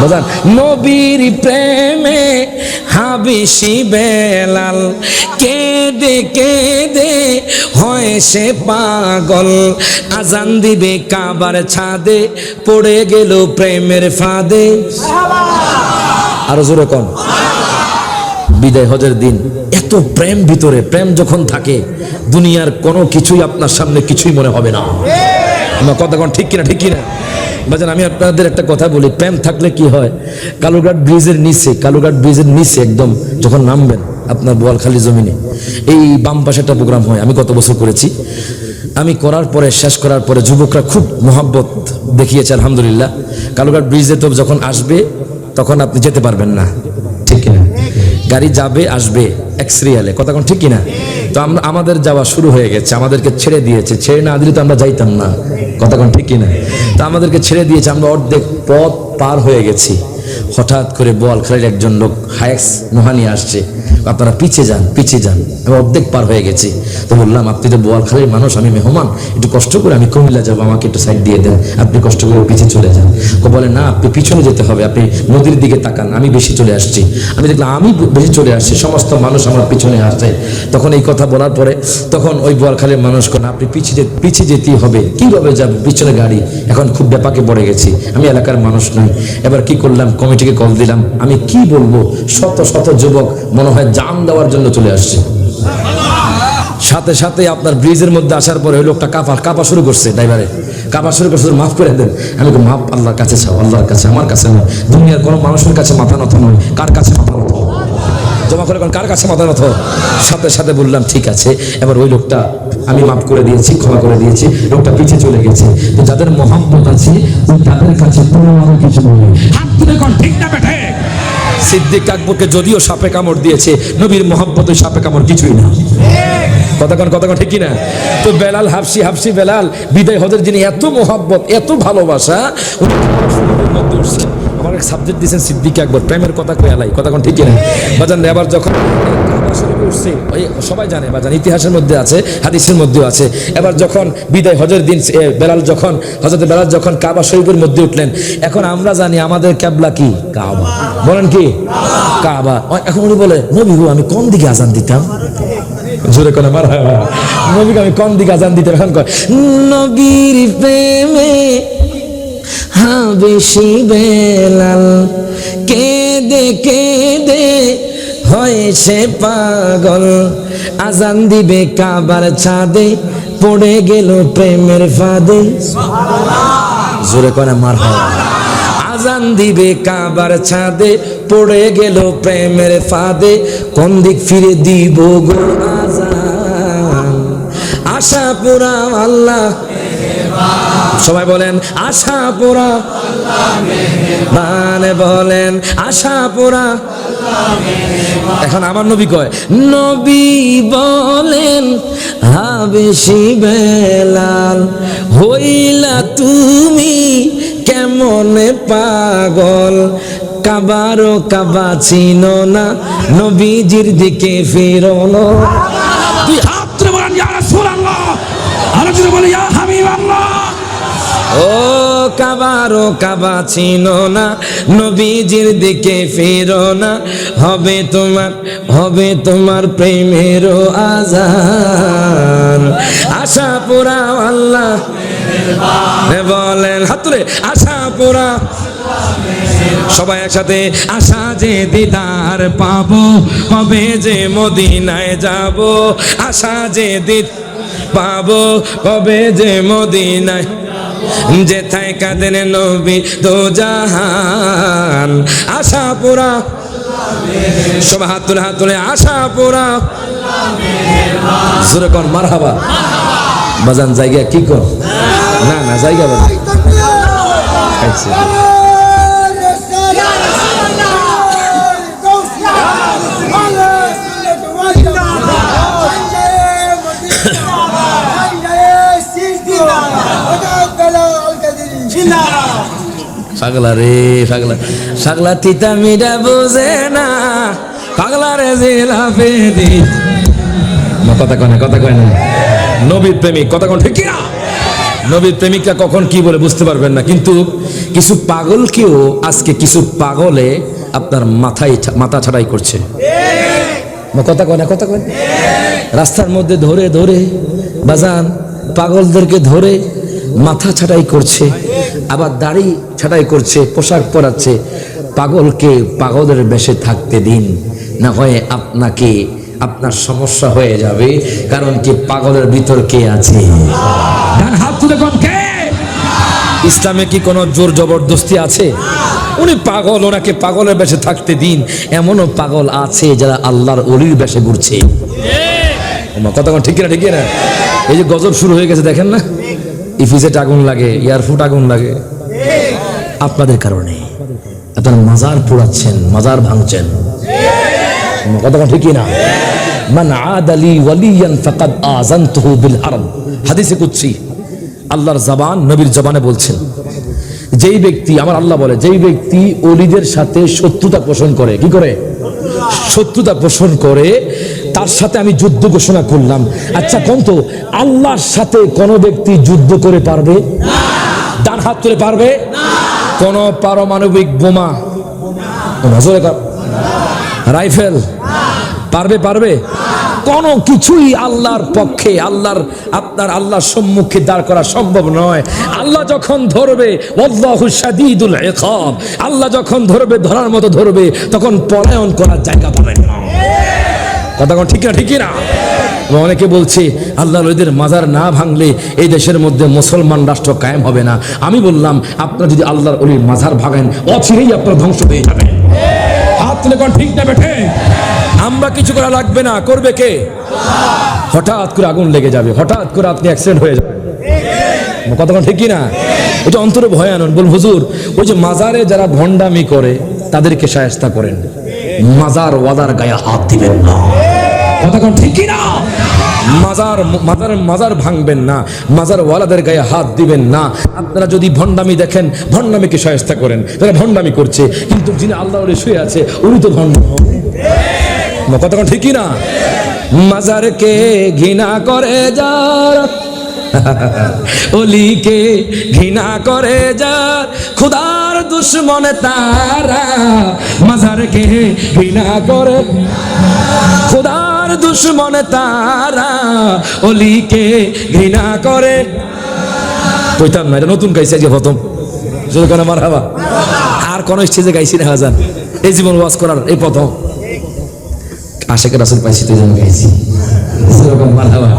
বাজান। নবীর প্রেমে হাবিশি বেলাল কেঁদে কেঁদে হয় সে পাগল, আজান দিবে কাবার ছাদে পড়ে গেল প্রেমের ফাঁদে। আরো জোরে কম। বিদায় হজের দিন এত প্রেম ভিতরে, প্রেম যখন থাকে দুনিয়ার কোনো কিছুই আপনার সামনে কিছুই মনে হবে না। আমার কথা কোন ঠিক কিনা? ঠিক কিনা বাজান? আমি আপনাদের একটা কথা বলি, প্রেম থাকলে কি হয়, কালুরঘাট ব্রিজের নিচে, কালুরঘাট ব্রিজের নিচে একদম যখন নামবেন আপনার বোয়ালখালী জমিনে, এই বাম পাশে একটা প্রোগ্রাম হয়, আমি গত বছর করেছি। আমি করার পরে, শেষ করার পরে যুবকরা খুব মহাব্বত দেখিয়েছে আলহামদুলিল্লাহ। কালুরঘাট ব্রিজে তো যখন আসবে তখন আপনি যেতে পারবেন না, ঠিক কিনা? গাড়ি যাবে আসবে এক সিরিয়ালে, কথা কোন ঠিক কিনা? তো আমাদের যাওয়া শুরু হয়ে গেছে, আমাদেরকে ছেড়ে দিয়েছে, ছেড়ে না দিলে তো আমরা যাইতাম না, কথা কোন ঠিক কিনা? তো আমাদেরকে ছেড়ে দিয়েছে, আমরা অর্ধেক পথ পার হয়ে গেছি। হঠাৎ করে বোয়ালখালীর একজন লোক হায়াক্স নোহানি আসছে, আপনারা পিছিয়ে যান পিছিয়ে যান, আমি অর্ধেক পার হয়ে গেছি। তো বললাম আপনি তো বোয়ালখালীর মানুষ, আমি মেহমান, একটু কষ্ট করে আমি কুমিল্লা যাবো, আমাকে একটু সাইড দিয়ে দেন, আপনি কষ্ট করে পিছিয়ে চলে যান। বলে না, আপনি পিছনে যেতে হবে, আপনি নদীর দিকে তাকান, আমি বেশি চলে আসছি। আমি দেখলাম আমি বেশি চলে আসছি, সমস্ত মানুষ আমার পিছনে আসছে। তখন এই কথা বলার পরে তখন ওই বোয়ালখালীর মানুষ কোন আপনি পিছিয়ে যেতেই হবে, কীভাবে যাবে, পিছনে গাড়ি, এখন খুব ব্যাপাকে পড়ে গেছি, আমি এলাকার মানুষ নই। এবার কি করলাম, কমিটিকে কল দিলাম, আমি কি বলবো, শত শত যুবক মনে হয় জান দেওয়ার জন্য চলে আসছে। সাথে সাথে আপনার ব্রিজের মধ্যে আসার পরে ওই লোকটা কাঁপা শুরু করছে, ড্রাইভারে কাঁপা শুরু করছে, মাফ করে দেন। আমি মাফ আল্লাহর কাছে চাও, আল্লাহর কাছে, আমার কাছে নয়, দুনিয়ার কোনো মানুষের কাছে মাথা নত নয়, কার কাছে মাথা নত জমা করে, কার কাছে মাথা নত। সাথে সাথে বললাম ঠিক আছে। এবার ওই লোকটা আমি মাফ করে দিয়েছি, ক্ষমা করে দিয়েছি, লোকটা পিছিয়ে চলে গেছে। তো যাদের মহব্বত আছে তাদের কাছে কোনো কিছু নেই, হাত তুলে কোন ঠিক না বেঠে। সিদ্দিক আকবরকে যদিও সাপে কামড় দিয়েছে, নবীর মহব্বত ওই সাপে কামড় কিছুই না, কথা ঠিক কিনা? তো বেলাল হাফসি বেলাল বিদায় হজের দিনে এত মহব্বত, এত ভালোবাসা, উনি মধ্যে উঠছেন। আমার এক সাবজেক্ট দিয়েছেন সিদ্দিক আকবর, প্রেমের কথা কই এলাই, কথা ঠিক কিনা বাজান? এবার যখন উঠছে, সবাই জানে বাজান, ইতিহাসের মধ্যে আছে, হাদিসের মধ্যেও আছে। এবার যখন বিদায় হজের দিন হযরত বেলাল যখন কাবা শরীফের মধ্যে উঠলেন, এখন আমরা জানি আমাদের কিবলা কি? কাবা। বলেন কি? কাবা। এখন উনি বলে নবী গো, আমি কোন দিকে আজান দিতাম? জোরে করে মারহাবা। নবীকে আমি কোন দিকে আজান দিতাম? এখন কয় নবীর প্রেমে হাবেশি বেলাল কেঁদে কেঁদে হয়েছে পাগল, আজান দিবে কাবার ছাদে, পড়ে গেল প্রেমের ফাঁদে। জোরে করে মারহাবা। আজান দিবে কাবার ছাদে, পড়ে গেল প্রেমের ফাঁদে, কোন দিক ফিরে দিব গো আজান, আশা পুরা আল্লাহ। সবাই বলেন আশা পুরা মানে বলেন আশা পুরা। এখন আমার নবী কয়, নবী বলেন হাবেশি বেলাল হইলা তুমি কেমনে পাগল, কাবারও কাবা চিনো না, নবীজির দিকে ফিরো না। দুই হাত তুলে বলেন ইয়া রাসূলুল্লাহ, আর জোরে বলেন ইয়া হাবিবাল্লাহ। ও কাবারও কাবা চিনো না, নবীজির দিকে ফিরো না, হবে তোমার প্রেমেরও আজান, আশা পুরা আল্লাহ বলেন। হাত তুলে আশা পুরা, সবাই একসাথে। আশা যে দিদার পাবো, কবে যে মদিনায় যাব, আশা যে পাবো, কবে যে মদিনায়, যেথায় কাঁদেন নবী দো জাহান, আশা পুরা। সবাই হাত তুলে আশা পুরা। জোরে কোন মারহাবা। বাজান জায়গা কি কর না জায়গা বাজান পাগলা রে পাগলা, পাগলা তিতা মিডা বোঝে না, পাগলা রে জিলাপি দি। কথা কয় না নবীর প্রেমিক, কথা কোন ঠিক কিনা? নবীর প্রেমিকরা কখন কি বলে বুঝতে পারবেন না, কিন্তু কিছু পাগলকেও আজকে কিছু পাগলে আপনার মাথা ছাড়াই করছে। কথা কয় না? রাস্তার মধ্যে ধরে ধরে বাজান পাগলদেরকে ধরে মাথা ছাটাই করছে, আবার দাড়ি ছাটাই করছে, পোশাক পরাচ্ছে। পাগলকে পাগলের বেশে থাকতে দিন, না হয় আপনার সমস্যা হয়ে যাবে। কারণ কি পাগলের ভিতর কে আছে? হাত তুলে কোন কে? ইসলামে কি কোনো জোর জবরদস্তি আছে? উনি পাগল, ওনাকে পাগলের বেশে থাকতে দিন। এমনও পাগল আছে যারা আল্লাহর ওলির বেশে ঘুরছে। কথা ঠিক না? এই যে গজব শুরু হয়ে গেছে দেখেন না, ইফিজেট আগুন লাগে, এয়ারফুট আগুন লাগে, আপনাদের কারণে। আপনারা মাজার পোড়াচ্ছেন, মাজার ভাঙছেন, কথা ঠিকই না? মান আদালি ওয়ালিয়ান ফাকাদ আযানতুহু বিল হারব। হাদিসে কুদসি আল্লাহর জবান নবীর জবানে বলছেন, যেই ব্যক্তি, আমার আল্লাহ বলে, যেই ব্যক্তি ওলিদের সাথে শত্রুতা পোষণ করে, কি করে? শত্রুতা পোষণ করে, তার সাথে আমি যুদ্ধ ঘোষণা করলাম। আচ্ছা কোন তো আল্লাহর সাথে কোন ব্যক্তি যুদ্ধ করে পারবে? ডান হাত তুলে পারবে? কোন পারমাণবিক বোমা, রাইফেল পারবে? পারবে? কোন কিছুই আল্লাহর পক্ষে, আল্লাহর সম্মুখে দাঁড় করা সম্ভব নয়। আল্লাহ যখন ধরবে, ওয়াল্লাহু শাদীদুল ইকাব, আল্লাহ যখন ধরবে, ধরার মতো ধরবে, তখন পলায়ন করার জায়গা পাবেন না। কথা কোন ঠিক না? ঠিক না? অনেকে বলছে আল্লাহর ওলিদের মাজার না ভাঙলে এই দেশের মধ্যে মুসলমান রাষ্ট্র কায়েম হবে না। আমি বললাম, আপনারা যদি আল্লাহর ওলির মাজার ভাঙেন, অচিরেই আপনারা ধ্বংস হয়ে যাবেন। হাত তুলে কোন ঠিক না বেঠে? আমরা কিছু করা লাগবে না, করবে কে? হঠাৎ করে আগুন লেগে যাবে, হঠাৎ করে আপনি অ্যাক্সিডেন্ট হয়ে যাবে। কতক্ষণ ঠিক কি না? এটা অন্তরে ভয় আনুন। বল হুজুর, ওই যে মাজারে যারা ভণ্ডামি করে তাদেরকে শায়েস্তা করেন, মাজার ওয়াদার গায়ে হাত দিবেন না। কতক্ষণ ঠিক কি না? মাজার ভাঙবেন না, মাজার ওয়ালাদের গায়ে হাত দিবেন না। আপনারা যদি ভণ্ডামি দেখেন, ভণ্ডামিকে শায়েস্তা করেন, তারা ভণ্ডামি করছে, কিন্তু যিনি আল্লাহ ওলি শুয়ে আছে উনি তো ভণ্ড। কতক্ষণ ঠিক কি না? মাজারকে ঘৃণা করে যার, ওলিকে ঘৃণা করে যার, খুদার দুশ্মন তারা। মাজারকে ঘৃণা করে, খুদার দুশ্মন তারা, ওলিকে ঘৃণা করে। কইতাম না, এটা নতুন গাইছি আজকে প্রথম। মারহাবা। আর কোন স্টেজে গাইছি না হাজান, এই জীবন ওয়াজ করার এই প্রথম। আশেকের রাসূল পাইছি তো জন্য গাইছি। মারহাবা।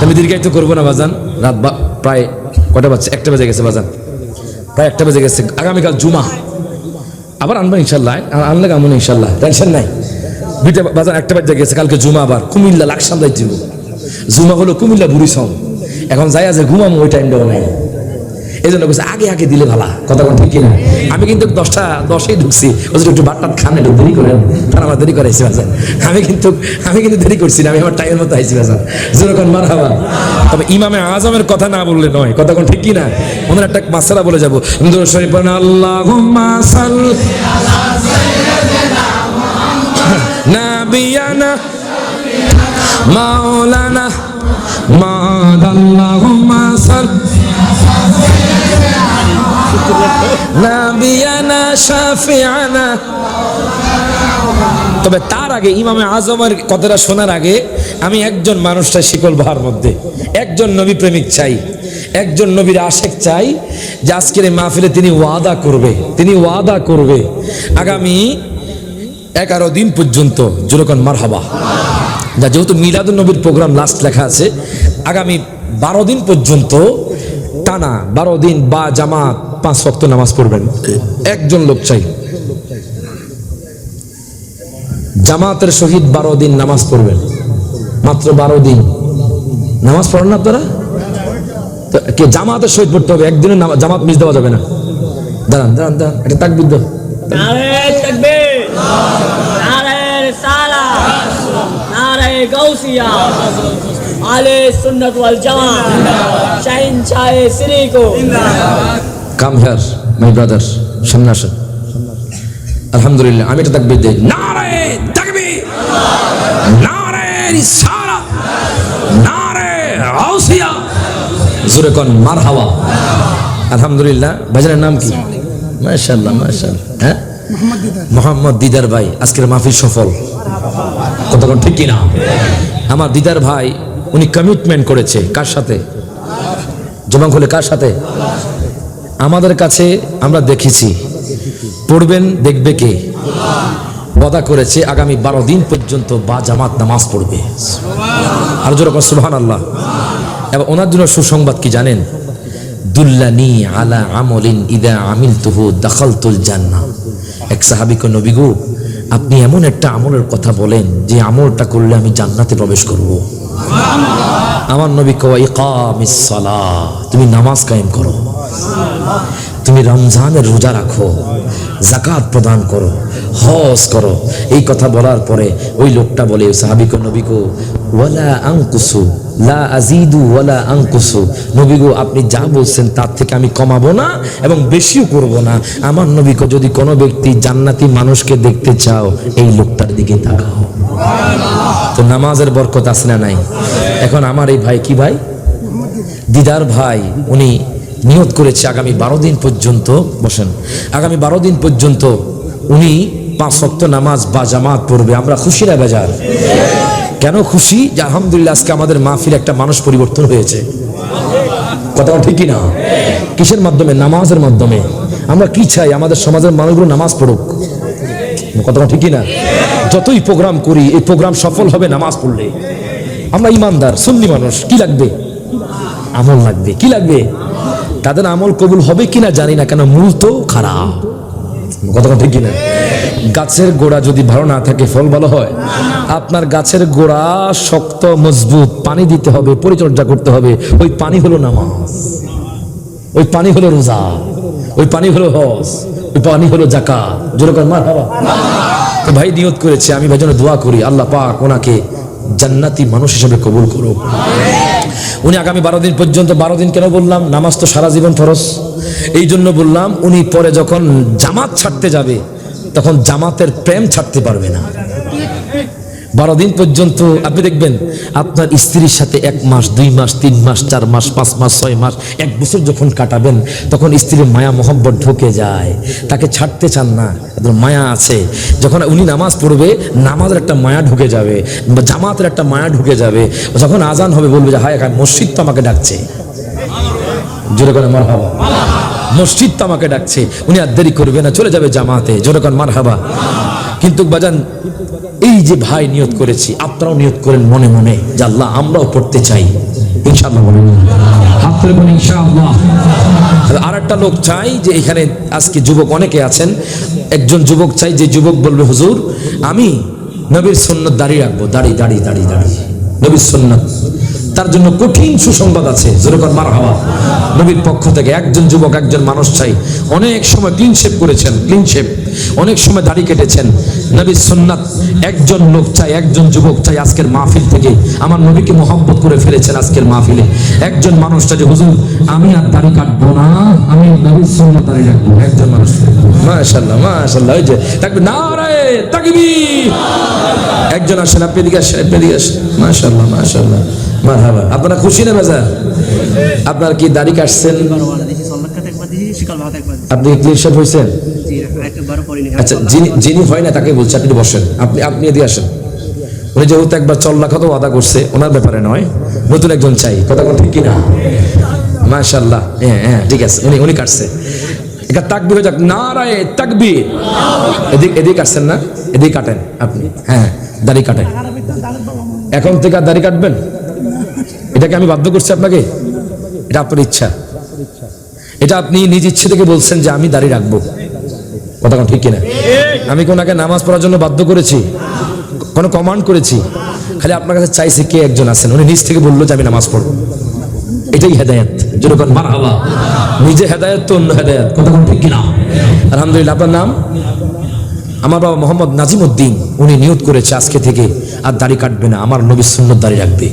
আমি দীর্ঘায়িত করবো না বাজান। রাত প্রায় কটা বাজছে? 1টা বেজে গেছে বাজান, প্রায় 1টা বেজে গেছে। আগামীকাল জুমা, আবার আনবেন ইনশাল্লাহ, আনলে কেমন ইনশাল্লাহ, টেনশন নাই। 2টা বাজান, 1টা বেজে গেছে। কালকে জুমা, আবার কুমিল্লা লাকসাম যাইতে হবে। জুমা হলো কুমিল্লা বুড়িসম, এখন যাই আছে ঘুমাম, ওই টাইমটাও নাই। এই জন্য বলছে আগে আগে দিলে ভালা। কথা ঠিক কিনা? আমি কিন্তু 10:10 ঢুকছি, একটু বাট্টাত খান, একটু দেরি করেন, তারা আমার দেরি করাইছি বাজান। আমি কিন্তু দেরি করছি না, আমি আমার টাইমের মতো আইছি বাজান। যেরকম মারহাবা। তবে ইমামে আজমের কথা না বললে নয়। কথা ঠিক কিনা? ওনার একটা মাসালা বলে যাবো। দুরূদ শরীফ পড়েন, আল্লাহুম্মা সাল্লি আলা সাইয়্যিদিনা মুহাম্মাদ নাবিয়ানা মাওলানা মাদাল্লাহুম্মা সাল্লি নাবিয়ানা শাফিআনা। তবে তার আগে, ইমামে আজমের কথাটা শোনার আগে, আমি একজন মানুষটা শিকল বাহার মধ্যে, একজন নবী প্রেমিক চাই, একজন নবীর আশেক চাই, যে আজকের এই মাহফিলে তিনি ওয়াদা করবে আগামী 11 দিন পর্যন্ত। যেরকম মারহাবা। যেহেতু মিলাদুন নবীর প্রোগ্রাম লাস্ট লেখা আছে, আগামী 12 দিন পর্যন্ত টানা 12 দিন বা জামাত 5 ওয়াক্ত নামাজ পড়বেন। একজন লোক চাই জামাতের সহিত 12 দিন নামাজ পড়বেন। মাত্র 12 দিন নামাজ পড়েন না আপনারা? কে জামাতের সহিত পড়তে হবে, একদিনের জামাত মিস দেওয়া যাবে না। দাঁড়ান, এটা তাকবীর দাও। নারে তাকবীর, নারে রিসালাত, নারে গাউসিয়া, আলে সুন্নাত ওয়াল জামাত, শাহিন শাহে সিরিকো। কাম হিয়ার মাই ব্রাদার, সামনে আসেন। আলহামদুলিল্লাহ, আমি এটা তাকবীর দেই। নারে তাকবীর, নারে রিসালাত, নারে গাউসিয়া। জোরে কোন মারহাবা। আলহামদুলিল্লাহ। ভাইজানের নাম কি? মাশাআল্লাহ, মাশাআল্লাহ। হ্যাঁ, মোহাম্মদ দিদার ভাই আজকের মাহফিল সফল। কতক্ষণ ঠিক কিনা? আমার দিদার ভাই, উনি কমিটমেন্ট করেছে কার সাথে? জবান খুলে, কার সাথে? আমাদের কাছে আমরা দেখেছি, পড়বেন দেখবে কে? ওয়াদা করেছে আগামী 12 দিন পর্যন্ত বা জামাত নামাজ পড়বে। আর যেরকম সুবহানাল্লাহ। এবং ওনার জন্য সুসংবাদ কি জানেন? দুল্লানি আলা আমলিন ইদা আমিলতুহু দাখালতুল জান্নাহ। এক সাহাবী কো, নবী গো, আপনি এমন একটা আমলের কথা বলেন যে আমলটা করলে আমি জান্নাতে প্রবেশ করব। আমার নবী কয়, ইকামিস সালাহ, তুমি নামাজ কায়েম করো, তুমি রমজানের রোজা রাখো, যাকাত প্রদান করো, হজ করো। এই কথা বলার পরে ওই লোকটা বলে সাহাবিকো নবীকো ওয়ালা আনকুসু লা আজিদু ওয়ালা আনকুসু, নবী গো আপনি যা বলছেন তার থেকে আমি কমাবো না এবং বেশিও করব না। আমার নবী কো যদি কোনো ব্যক্তি জান্নাতি মানুষকে দেখতে চাও এই লোকটার দিকে তাকাও। তো নামাজের বরকত আছে না নাই? এখন আমার এই ভাই, কি ভাই, দিদার ভাই, উনি নিয়ত করেছে আগামী 12 দিন পর্যন্ত, বসেন, আগামী 12 দিন পর্যন্ত উনি 5 ওয়াক্ত নামাজ বা জামাত পড়বে। আমরা খুশি না বেজার? কেন খুশি? যে আলহামদুলিল্লাহ আজকে আমাদের মাহফিল একটা মানুষ পরিবর্তন হয়েছে। কথা ঠিকই না? কিসের মাধ্যমে? নামাজের মাধ্যমে। আমরা কি চাই? আমাদের সমাজের মানুষগুলো নামাজ পড়ুক। কথা ঠিকই না? যতই প্রোগ্রাম করি এই প্রোগ্রাম সফল হবে নামাজ পড়লে। আমরা ইমানদার সুন্নি মানুষ, কি লাগবে? আমল লাগবে। কি লাগবে? তাদের আমল কবুল হবে কিনা জানি না, কেন মূল তো খারাপ। কথা ঠিক কিনা? গাছের গোড়া যদি ভালো না থাকে ফল ভালো হয়? আপনার গাছের গোড়া শক্ত মজবুত, পানি দিতে হবে, পরিচর্যা করতে হবে। ওই পানি হলো নামাজ, ওই পানি হলো রোজা, ওই পানি হলো হজ, ওই পানি হলো যাকাত। যেরকম মারহাবা। তো ভাই নিয়ত করেছে, আমি ভাই জন্য দোয়া করি আল্লাহ পাক ওনাকে জান্নাতি মানুষ হিসেবে কবুল করুক। উনি আগামী 12 দিন পর্যন্ত, 12 দিন কেন বললাম? নামাজ তো সারা জীবন ফরজ, এই জন্য বললাম। উনি পরে যখন জামাত ছাড়তে যাবে তখন জামাতের প্রেম ছাড়তে পারবে না। 12 দিন পর্যন্ত আপনি দেখবেন আপনার স্ত্রীর সাথে 1 মাস 2 মাস 3 মাস 4 মাস 5 মাস 6 মাস 1 বছর যখন কাটাবেন তখন স্ত্রীর মায়া মহব্বত ঢুকে যায়, তাকে ছাড়তে চান না, মায়া আছে। যখন উনি নামাজ পড়বে নামাজের একটা মায়া ঢুকে যাবে, জামাতের একটা মায়া ঢুকে যাবে। যখন আজান হবে বলবে যে হায় মসজিদ তো আমাকে ডাকছে। জোরে করে মারহাবা। মসজিদ তো আমাকে ডাকছে। উনি আর দেরি করবে না, চলে যাবে জামাতে। জোরে করে মারহাবা। কিন্তু বাজান, এই যে ভাই নিয়ত করেছি, আপনারাও নিয়ত করেন মনে মনে যে আল্লাহ আমরাও পড়তে চাই ইনশাআল্লাহ। বলেন হাত তুলে বলেন ইনশাআল্লাহ। আর একটা লোক চাই যে এখানে আজকে যুবক অনেকে আছেন, একজন যুবক চাই যে যুবক বলবে হুজুর আমি নবীর সুন্নাত দাঁড়িয়ে রাখবো, দাড়ি দাড়ি দাড়ি দাড়ি নবীর সুন্নাত। তার জন্য কঠিন সুসংবাদ আছে। যেরকম মারহাবা। নবীর পক্ষ থেকে একজন যুবক, একজন মানুষ চাই, অনেক সময় ক্লিন শেভ করেছেন, ক্লিন শেভ, অনেক সময় দাড়ি কেটেছেন, নবীর সুন্নাত। একজন লোক চাই, একজন যুবক চাই আজকের মাহফিল থেকে, আমার নবীকে মহব্বত করে ফেলেছেন আজকের মাহফিলে। একজন মানুষ চাই যে হুজুর আমি আর দাড়ি কাটবো না, আমি নবীর সুন্নাত দাড়ি রাখবো। একজন মানুষ। মাশাআল্লাহ মাশাআল্লাহ। ওই যে তাকবীর, নারে তাকবীর। একজন আসেন, আপনি এদিকে আসেন, আপনি এদিকে আসেন। মাশাআল্লাহ মাশাআল্লাহ মারহাবা। আপনারা খুশি না বাজার? আপনার কি দাড়ি কাটছেন? আপনি ক্লিন শেভ হয়েছেন? আচ্ছা, যিনি হয় না তাকে বলছে আপনি বসেন, আপনি এদিকে আসেন। উনি যেহেতু একবার চল্লা কত আদা করছে, ওনার ব্যাপারে নয়, নতুন একজন চাই। কথা ঠিক কিনা? মাশাআল্লাহ। হ্যাঁ হ্যাঁ ঠিক আছে, উনি কাটছে। এটা তাকবীর হয়ে যাক, নারায়ে তাকবীর। এদিকে কাটছেন না? এদিকে কাটেন আপনি। হ্যাঁ দাড়ি কাটেন। এখন থেকে দাড়ি কাটবেন? এটাকে আমি বাধ্য করছি আপনাকে? এটা আপনার ইচ্ছা, এটা আপনি নিজ ইচ্ছে থেকে বলছেন যে আমি দাড়ি রাখবো। কথা ঠিক কিনা? আমি কোনাকে নামাজ পড়ার জন্য বাধ্য করেছি? কোনো কমান্ড করেছি? খালি আপনার কাছে চাইছি কে একজন আছেন, উনি নিজ থেকে বললো যে আমি নামাজ পড়বো। এটাই হেদায়েত। যেরকম মারহাবা। নিজে হেদায়েত তো অন্য হেদায়েত। কথা ঠিক কিনা? আলহামদুলিল্লাহ। আপনার নাম? আমার বাবা মোহাম্মদ নাজিম উদ্দিন। উনি নিয়ত করেছে আজকে থেকে আর দাড়ি কাটবে না, আমার নবীর সুন্নাত দাড়ি রাখবে।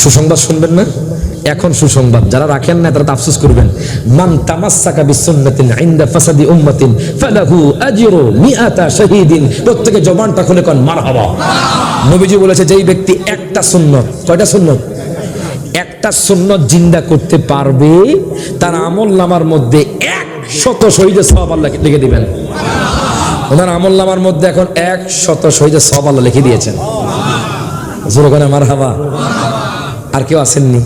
সুসংবাদ শুনবেন না? এখন সুসংবাদ, যারা রাখেন না তারা আফসোস করবেন। মান তামাসসাকা বিসুন্নাতিন ইনদা ফাসাদি উম্মাতিন ফালাহু আজরু মিআতা শাহীদিন। প্রত্যেকে জবানটা খুলে কোন মারহাবা। নবীজি বলেছে যেই ব্যক্তি একটা সুন্নাত, কয়টা সুন্নাত? একটা সুন্নাত জিন্দা করতে পারবে তার আমলনামার মধ্যে 100 শহীদের সওয়াব আল্লাহ লিখে দিবেন। ওনার আমলনামার মধ্যে এখন 100 শহীদের সওয়াব আল্লাহ লিখে দিয়েছেন। জোরে করে মারহাবা। আর কেউ আসেননি?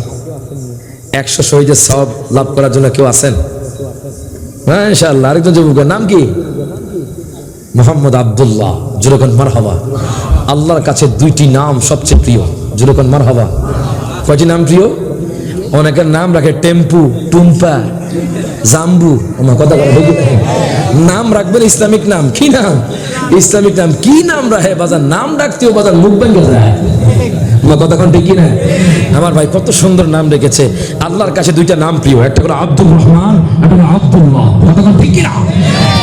100 শহীদের সওয়াব লাভ করার জন্য কেউ আছেন? হ্যাঁ ইনশাআল্লাহ। আরেকজন যুবকের নাম কি? মোহাম্মদ আব্দুল্লাহ। জোরে করে মারহাবা। আল্লাহর কাছে 2টি নাম সবচেয়ে প্রিয়। জোরে করে মারহাবা। কয়টি নাম প্রিয়? অনেকের নাম রাখে টেম্পু, টুম্পা, জাম্বু, আমার কথা বলা দেখি নাম রাখবেন ইসলামিক নাম, কি নাম? ইসলামিক নাম। কি নাম রাখে বাজার? নাম ডাকতেও বাজার মুখ ভেঙে যায়। আমার কথা কোন ঠিক না? আমার ভাই কত সুন্দর নাম রেখেছে। আল্লাহর কাছে দুইটা নাম প্রিয়, একটা হলো আব্দুর রহমান, একটা হলো আব্দুল্লাহ। কথা কোন ঠিক না?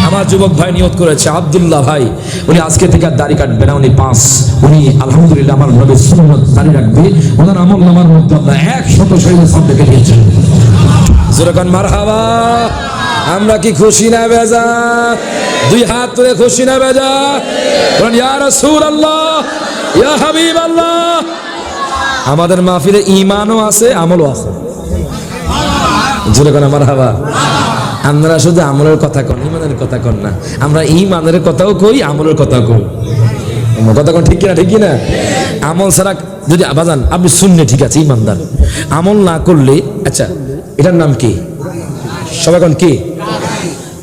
আমার যুবক ভাই নিয়ত করেছে আব্দুল্লাহ ভাই, উনি আজকে থেকে আর দাড়ি কাটবে না, উনি পাস, উনি আলহামদুলিল্লাহ আমার নবীর সুন্নাত দাড়ি রাখবে, ওনার আমল নামার মধ্যে আল্লাহ 100 শহীদ সব দেখে দিয়েছেন। যেরকম মারহাবা। আমরা কি খুশি না বেজা? দুই হাত তুলে খুশি না বেজা? বলেন ইয়া রাসূলুল্লাহ, ইয়া হাবিবাল্লাহ। আমাদের মাহফিলে ঈমানও আছে, আমলও আছে। যেরকম মারহাবা। আমরা শুধু আমলের কথা কন, ঈমানের কথা কন না। আমরা ঈমানের কথাও কই, আমলের কথাও কই। কথা কোন ঠিক কিনা? ঠিক কিনা? আমল ছাড়া যদি বাজান আপনি শুনলে ঠিক আছে ঈমানদার, আমল না করলে, আচ্ছা এটার নাম কি? সবাই কোন কি?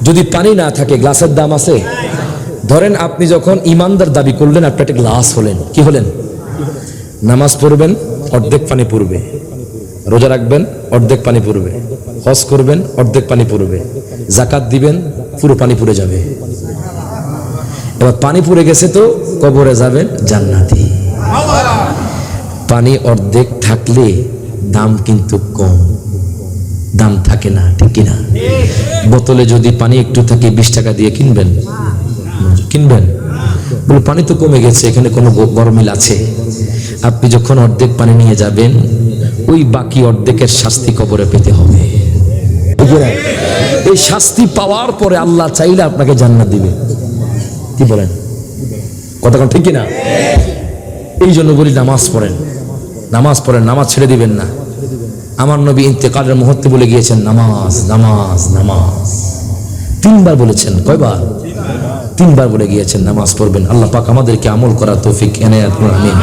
যদি পানি না থাকে গ্লাসের দাম আছে? ধরেন আপনি যখন ঈমানদার দাবি করলেন, আপনি একটা গ্লাস হলেন, কি হলেন? নামাজ পড়বেন, অর্ধেক পানি পড়বে। রোজা রাখবেন, অর্ধেক পানি পড়বে। হজ করবেন, অর্ধেক পানি পড়বে। যাকাত দিবেন, পুরো পানি পড়ে যাবে। এবার পানি পড়ে গেছে তো কবরে যাবেন জান্নাতি। পানি অর্ধেক থাকলে দাম কিন্তু কম, দাম থাকে না, ঠিক কিনা? বোতলে যদি পানি একটু থাকে 20 টাকা দিয়ে কিনবেন, কিনবেন? বলে পানি তো কমে গেছে, এখানে কোনো গরমিল আছে? আপনি যখন অর্ধেক পানি নিয়ে যাবেন, ওই বাকি অর্ধেকের শাস্তি কবরে পেতে হবে। এই শাস্তি পাওয়ার পরে আল্লাহ চাইলে আপনাকে জান্নাত দিবে। কি বলেন? কথা ঠিক কিনা? এই জন্য বলি নামাজ পড়েন, নামাজ পড়েন, নামাজ ছেড়ে দিবেন না। আমার নবী ইন্তেকালের মুহূর্তে বলে গিয়েছেন নামাজ, নামাজ, নামাজ। 3 বার বলেছেন। কয়বার? 3 বার বলে গিয়েছেন নামাজ পড়বেন। আল্লাহ পাক আমাদেরকে আমল করার তৌফিক এনায়েত করুন, আমিন।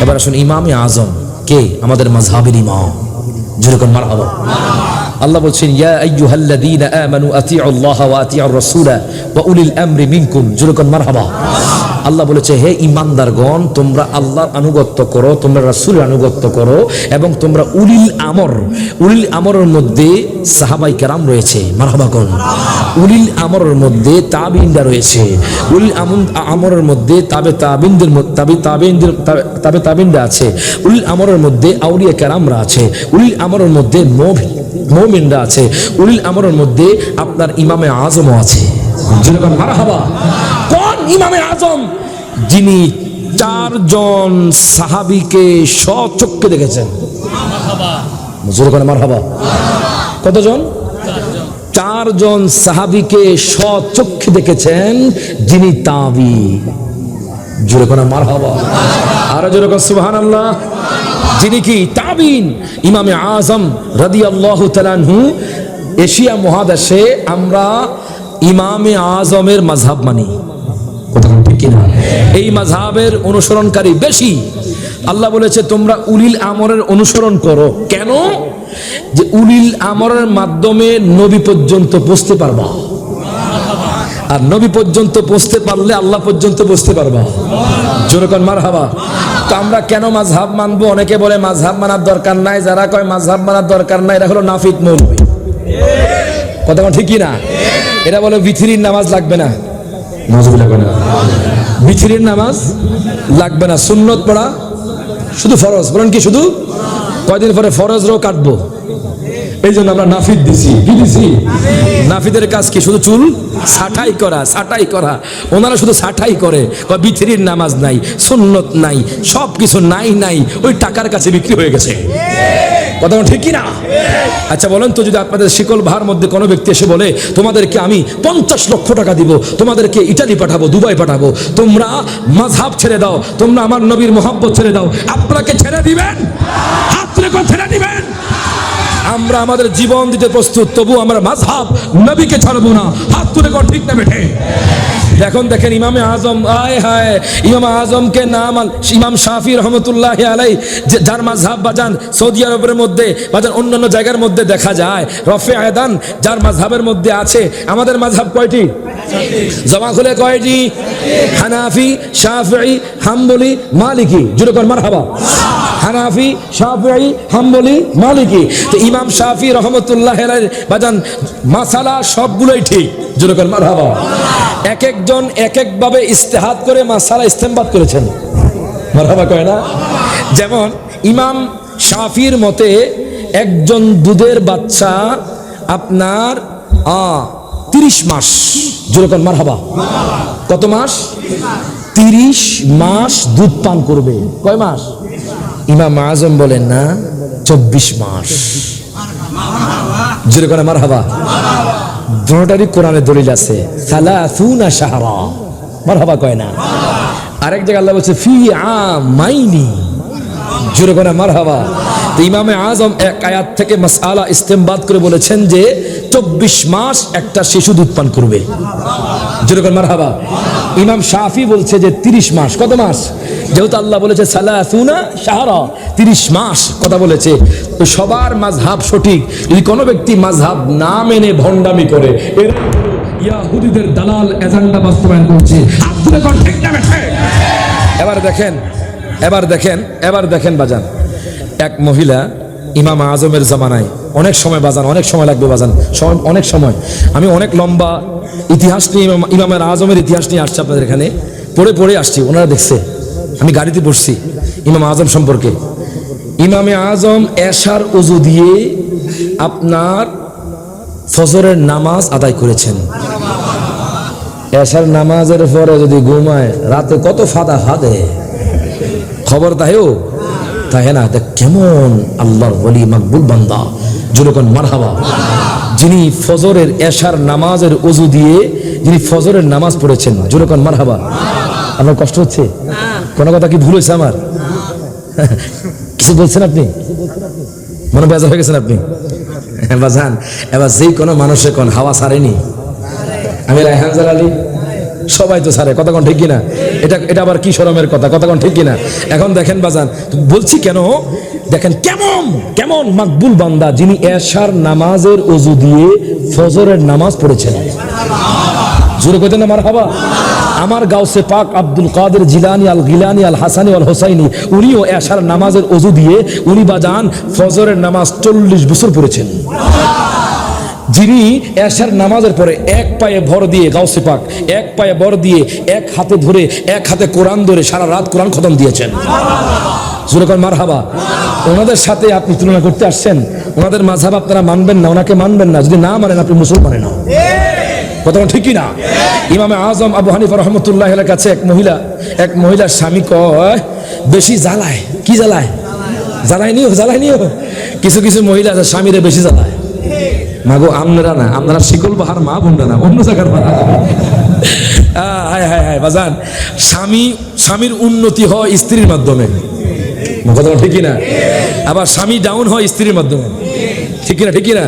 এবার আসুন ইমামে আজম কে? আমাদের মাযহাবের ইমাম। যেরকম মারহাবা। আল্লাহ বলছেন ইয়া আইয়ুহাল্লাযীনা আমানু আতিউল্লাহ ওয়া আতিউর রাসূলা ওয়া উলিল আমরি মিনকুম। যেরকম মারহাবা। আল্লাহ বলেছে হে ঈমানদারগণ, তোমরা আল্লাহর আনুগত্য করো, তোমরা রাসূলের আনুগত্য করো, এবং তোমরা উলিল আমর। উলিল আমরের মধ্যে সাহাবায়ে কেরাম রয়েছে। মারহাবা কোন? উলিল আমরের মধ্যে তাবিঈনরা রয়েছে। উলিল আমরের মধ্যে তাবিঈনরা আছে। উলিল আমরের মধ্যে আউলিয়া কেরামরা আছে। উলিল আমরের মধ্যে মুমিনরা আছে। উলিল আমরের মধ্যে আপনার ইমামে আজমও আছে। যেরকম মারহাবা। কোন ইমামে আজম? যিনি 4 জন সাহাবীকে স্বচক্ষে দেখেছেন। যেরকম মারহাবা। কতজন? 4 জন সাহাবীকে স্বচক্ষে দেখেছেন, যিনি তাবী। যেরকম মারহাবা। আর যেরকম সুবহানাল্লাহ। যিনি কি? তাবিন। ইমামে আজম রাদিয়াল্লাহু তাআলা আনহু। এশিয়া মহাদেশে আমরা ইমামে আজমের মাযহাব মানি। কথা ঠিক কিনা? এই মাযহাবের অনুসরণকারী বেশি। আল্লাহ বলেছে তোমরা উলিল আমরের অনুসরণ করো। কেন? যে উলিল আমরের মাধ্যমে নবী পর্যন্ত পৌঁছতে পারবা, আর নবী পর্যন্ত পৌঁছতে পারলে আল্লাহ পর্যন্ত পৌঁছতে পারবা। যেরকম মারহাবা। তো আমরা কেন মাযহাব মানবো? অনেকে বলে মাযহাব মানার দরকার নাই। যারা কয় মাযহাব মানার দরকার নাই, এরা হলো নাফিক মৌলবী। কথা ঠিক কি না? এরা বলে বিথিরির নামাজ লাগবে না, বিথিরির নামাজ লাগবে না, সুন্নত পড়া শুধু ফরজ। বলেন কি শুধু? কয়দিন পরে ফরজও কাটবো। এই জন্য আমরা নাফিদ দিছি। কি দিছি? নাফিদের কাজ কি? শুধু চুল ছাঁটাই করা, ছাঁটাই করা। ওনারা শুধু ছাঁটাই করে, বিথিরির নামাজ নাই, সুন্নত নাই, সব কিছু নাই নাই, ওই টাকার কাছে বিক্রি হয়ে গেছে। কথা ঠিক কি না? আচ্ছা বলেন তো, যদি আপনাদের শিকল ভার মধ্যে কোনো ব্যক্তি এসে বলে তোমাদেরকে আমি 50 লক্ষ টাকা দিব, তোমাদেরকে ইটালি পাঠাবো, দুবাই পাঠাবো, তোমরা মাযহাব ছেড়ে দাও, তোমরা আমার নবীর মহব্বত ছেড়ে দাও, আপনাকে ছেড়ে দিবেন? হাত তুলে ছেড়ে দিবেন? আমরা আমাদের জীবন দিতে প্রস্তুত, তবু আমরা মাযহাব নবীকে ছাড়বো না। হাত তুলে ঠিক না বেঠে? দেখেন ইমামে আজম, আয় হায়, ইমাম আজমকে নাম ইমাম শাফি রহমতুল্লাহি আলাইহি, যার মাযহাব বাজান সৌদি আরবের মধ্যে বাজান অন্যান্য জায়গার মধ্যে দেখা যায়, রফে আয়দান যার মাযহাবের মধ্যে আছে। আমাদের মাযহাব কয়টি? জমা খুলে কয়টি? হানাফি, শাফিঈ, হাম্বলি, মালিকি। জোরে কর মারহাবা। হানাফি, শাফিঈ, হাম্বলি, মালিকি। তো ইমাম শাফি রহমতুল্লাহ আলাইহি বাজান মাসালা সবগুলোই ঠিক, জোরে কর মারহাবা। এক একজন এক একভাবে ইজতিহাদ করে মাসালা ইস্তেমবাদ করেছেন, মারহাবা কয় না? যেমন ইমাম শাফির মতে একজন দুধের বাচ্চা আপনার 30 মাস, জোরে কর মারহাবা। কত মাস? 30 মাস দুধ পান করবে। কয় মাস? ইমাম আজম বলেন না 24 মাস, জোরে করে মারহাবা। দুটোটারই কোরআনে দলিল আছে, সালাসুনা শাহরা, মারহাবা কয় না? আরেক জায়গায় আল্লাহ বলছে ফি আমাইনি, জোরে করে মারহাবা। তো ইমামে আজম এক আয়াত থেকে মাসআলা ইস্তেমবাদ করে বলেছেন যে 24 মাস একটা শিশু দুধ পান করবে, জোরে করে মারহাবা। ইমাম শাফি বলছে যে 30 মাস। কত মাস? যেহেতু আল্লাহ বলেছে সালাসুনা শাহরা, 30 মাস কথা বলেছে। তো সবার মাযহাব সঠিক। যদি কোনো ব্যক্তি মাযহাব না মেনে ভণ্ডামি করে, এরা ইয়াহুদীদের দালাল এজেন্ডা বাস্তবায়ন করছে। ঠিক না বেঠে? এবার দেখেন বাজান, এক মহিলা ইমাম আজমের জামানায়, অনেক সময় বাজান, অনেক সময় লাগবে বাজান, অনেক সময়। আমি অনেক লম্বা ইতিহাস নিয়ে ইমামের আজমের ইতিহাস নিয়ে আসছি আপনাদের এখানে, পড়ে আসছি। ওনারা দেখছে, আমি গাড়িতে বসছি ইমাম আজম সম্পর্কে। ইমামে আজম এশার ওযু দিয়ে আপনার ফজরের নামাজ আদায় করেছেন। এশার নামাজের পরে যদি ঘুমায়, রাতে কত ফাঁদে খবর তাহেও তাহে না। দেখ কেমন আল্লাহর ওলি মাকবুল বান্দা, জোরে কোন মারহাবা। যিনি ফজরের এশার নামাজের ওযু দিয়ে যিনি ফজরের নামাজ পড়েছেন, জোরে কোন মারহাবা। আপনার কষ্ট হচ্ছে? কোনো কথা কি ভুল হয়েছে আমার? কিছু বলছেন আপনি? মনে বেজার হয়ে গেছেন আপনি? বাজান, এবার যেই কোনো মানুষের কোন হাওয়া ছাড়েনি। আমি রায়হান জালালি, সবাই তো ছাড়ে, কথা কোন ঠিক কিনা? এটা আবার কি শরমের কথা, কথা কোন ঠিক কিনা? এখন দেখেন বাজান, বলছি কেন, দেখেন কেমন মাকবুল বান্দা, যিনি এশার নামাজের ওযু দিয়ে ফজরের নামাজ পড়েছেন। জোরে কইতেন না মারহাবা। আমার গাউসে পাক আব্দুল কাদের জিলানী আল গিলানী আল হাসানী আল হোসাইনি, উনিও এশার নামাজের ওযু দিয়ে উনি বাজান ফজরের নামাজ 40 বছর পড়েছেন। যিনি এশার নামাজের পরে এক পায়ে ভর দিয়ে, গাউসে পাক এক পায়ে ভর দিয়ে, এক হাতে ধরে, এক হাতে কোরআন ধরে সারা রাত কোরআন খতম দিয়েছেন। জোরে কোন মারহাবা। ওনাদের সাথে আপনি তুলনা করতে আসছেন, ওনাদের মাযহাব আপনারা মানবেন না, ওনাকে মানবেন না। যদি না মানেন আপনি মুসলমান না, কথা ঠিকই না? ইমামে আজম আবু হানিফা রহমতুল্লাহ আলাইহির কাছে এক মহিলার স্বামী কয় বেশি জ্বালায়। কি জ্বালায়? জ্বালায় নিও। কিছু মহিলা আছে স্বামীরে বেশি জ্বালায়। মাগো আপনারা শিকল বাহার মা বোনরা না, অন্য জায়গার মা। হায় বাজান, স্বামীর উন্নতি হয় স্ত্রীর মাধ্যমে, কথা ঠিকই না? আবার স্বামী ডাউন হয় স্ত্রীর মাধ্যমে, ঠিক না?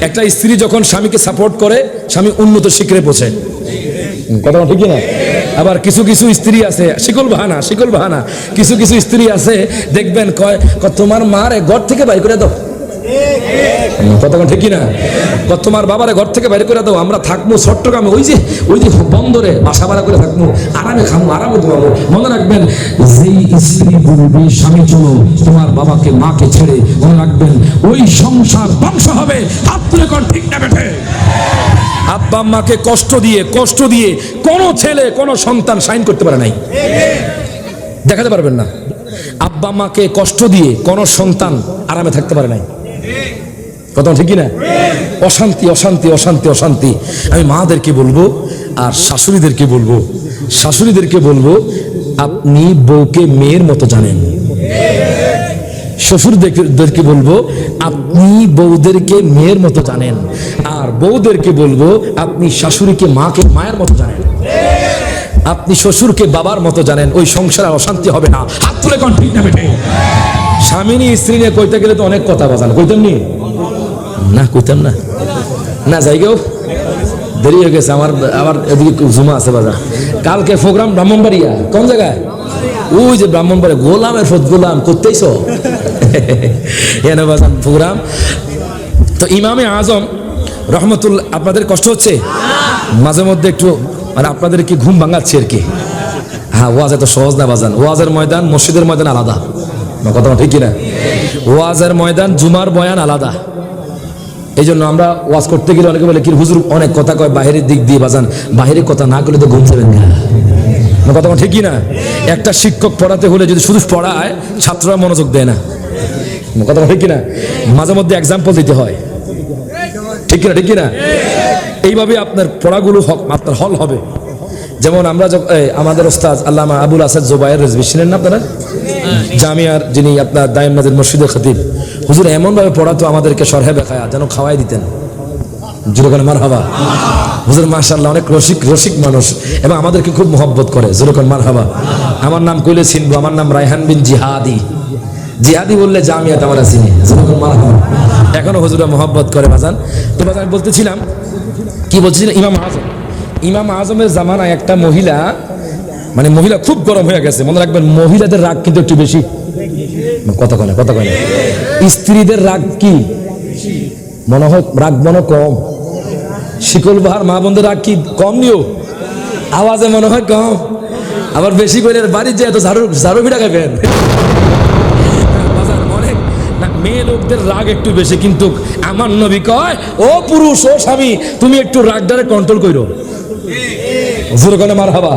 একটা স্ত্রী যখন স্বামীকে সাপোর্ট করে, স্বামী উন্নত শিখরে পৌঁছে, কথা ঠিকই না? আবার কিছু স্ত্রী আছে শিকল বাহানা, কিছু স্ত্রী আছে দেখবেন কয় তোমার মারে ঘর থেকে বাইর করে দাও, কথা ঠিক না? তোমার বাবারে ঘর থেকে বাইরে করে দাও, আমরা থাকবো চট্টগ্রামে, ওই যে বন্দরে বাসা ভাড়া করে থাকবো, আরামে খাবো, আরামে ঘুমাবো। মনে রাখবেন, যেই স্ত্রী বলবে স্বামী চলো তোমার বাবাকে মাকে ছেড়ে, মনে রাখবেন ওই সংসার ধ্বংস হবে। হাত তুলে কোন ঠিক না বেঠে? আব্বা আম্মাকে কষ্ট দিয়ে কোনো ছেলে কোনো সন্তান সাইন করতে পারে নাই, দেখাতে পারবেন না। আব্বা আম্মাকে কষ্ট দিয়ে কোনো সন্তান আরামে থাকতে পারে নাই, কথা ঠিক না? অশান্তি। আমি মাদেরকে বলবো আর শাশুড়িদেরকে বলবো আপনি বউকে মেয়ের মতো জানেন। শ্বশুরদেরকে বলবো আপনি বউদেরকে মেয়ের মতো জানেন, আর বউদেরকে বলবো আপনি শাশুড়িকে মায়ের মতো জানেন, আপনি শ্বশুরকে বাবার মতো জানেন। ওই সংসারে অশান্তি হবে না। হাত তুলে কোন ঠিক না বেটে? স্বামী নিয়ে স্ত্রী নিয়ে কইতে গেলে তো অনেক কথা বাজান, কইতাম না যাইগেও দেরি হয়ে গেছে আমার, আবার এদিকে জুমা আছে বাজার। কালকে প্রোগ্রাম ব্রাহ্মণবাড়িয়া, কোন জায়গায়? ওই যে ব্রাহ্মণবাড়িয়া গোলামের গোলাম করতেইছ বাজান প্রোগ্রাম। তো ইমামে আজম রহমতুল্লাহ, আপনাদের কষ্ট হচ্ছে মাঝে মধ্যে একটু, মানে আপনাদের কি ঘুম ভাঙাচ্ছে আর কি? হ্যাঁ, ওয়াজ এত সহজ না বাজান। ওয়াজের ময়দান মসজিদের ময়দান আলাদা, কথা ঠিক কিনা? ওয়াজের ময়দান, জুমার বয়ান আলাদা। এই জন্য আমরা ওয়াজ করতে গেলে অনেকে বলে কি হুজুর অনেক কথা কয় বাহিরের দিক দিয়ে, বাজান বাহিরের কথা না করলে তো ঘুম যাবেন না। কথা ঠিক কিনা? একটা শিক্ষক পড়াতে হলে যদি শুধু পড়ায়, ছাত্ররা মনোযোগ দেয় না। কথা ঠিক কিনা? মাঝে মধ্যে এক্সাম্পল দিতে হয়, ঠিক কিনা? ঠিক কিনা? এইভাবে আপনার পড়াগুলো আপনার হল হবে। যেমন আমরা আমাদের ওস্তাদ আল্লামা আবুল আসাদ জুবায়ের রিজভী ছিলেন না আপনারা, জামিয়ার যিনি আপনার দায়েম নাজির মসজিদের খতিব, হুজুর এমন ভাবে পড়াতো আমাদেরকে সরহে বেখায়া যেন খাওয়াই দিতেন। জোরে করে মারহাবা। হুজুর মাশাআল্লাহ অনেক রসিক মানুষ এবং আমাদেরকে খুব মহব্বত করে। জোরে করে মারহাবা। আমার নাম কইলে চিনবো, আমার নাম রায়হান বিন জিহাদি। জিহাদি বললে জামিয়াত আমরা চিনি। জোরে করে মারহাবা। এখনো হুজুরা মহব্বত করে বাজান। তো বাজান আমি বলতেছিলাম, কি বলছিলেন? ইমাম আজমের জামানায় একটা মহিলা, মানে মহিলা খুব গরম হয়ে গেছে। মনে রাখবেন মহিলাদের রাগ কিন্তু একটু বেশি। কথা কয় না। স্ত্রীদের রাগ কি মনে হয়? রাগ মনে কম। শিকল বাহার মা বোনদের রাগ কি কম? নিও আওয়াজে মনে হয় কম, আবার বেশি করে বাড়ির যে এত ঝাড়ু ভিড়া খাবেন। মেয়ে লোকদের রাগ একটু বেশি, কিন্তু আমার নবী কয় ও পুরুষ, ও স্বামী, তুমি একটু রাগটারে কন্ট্রোল করো। জোরে মারহাবা।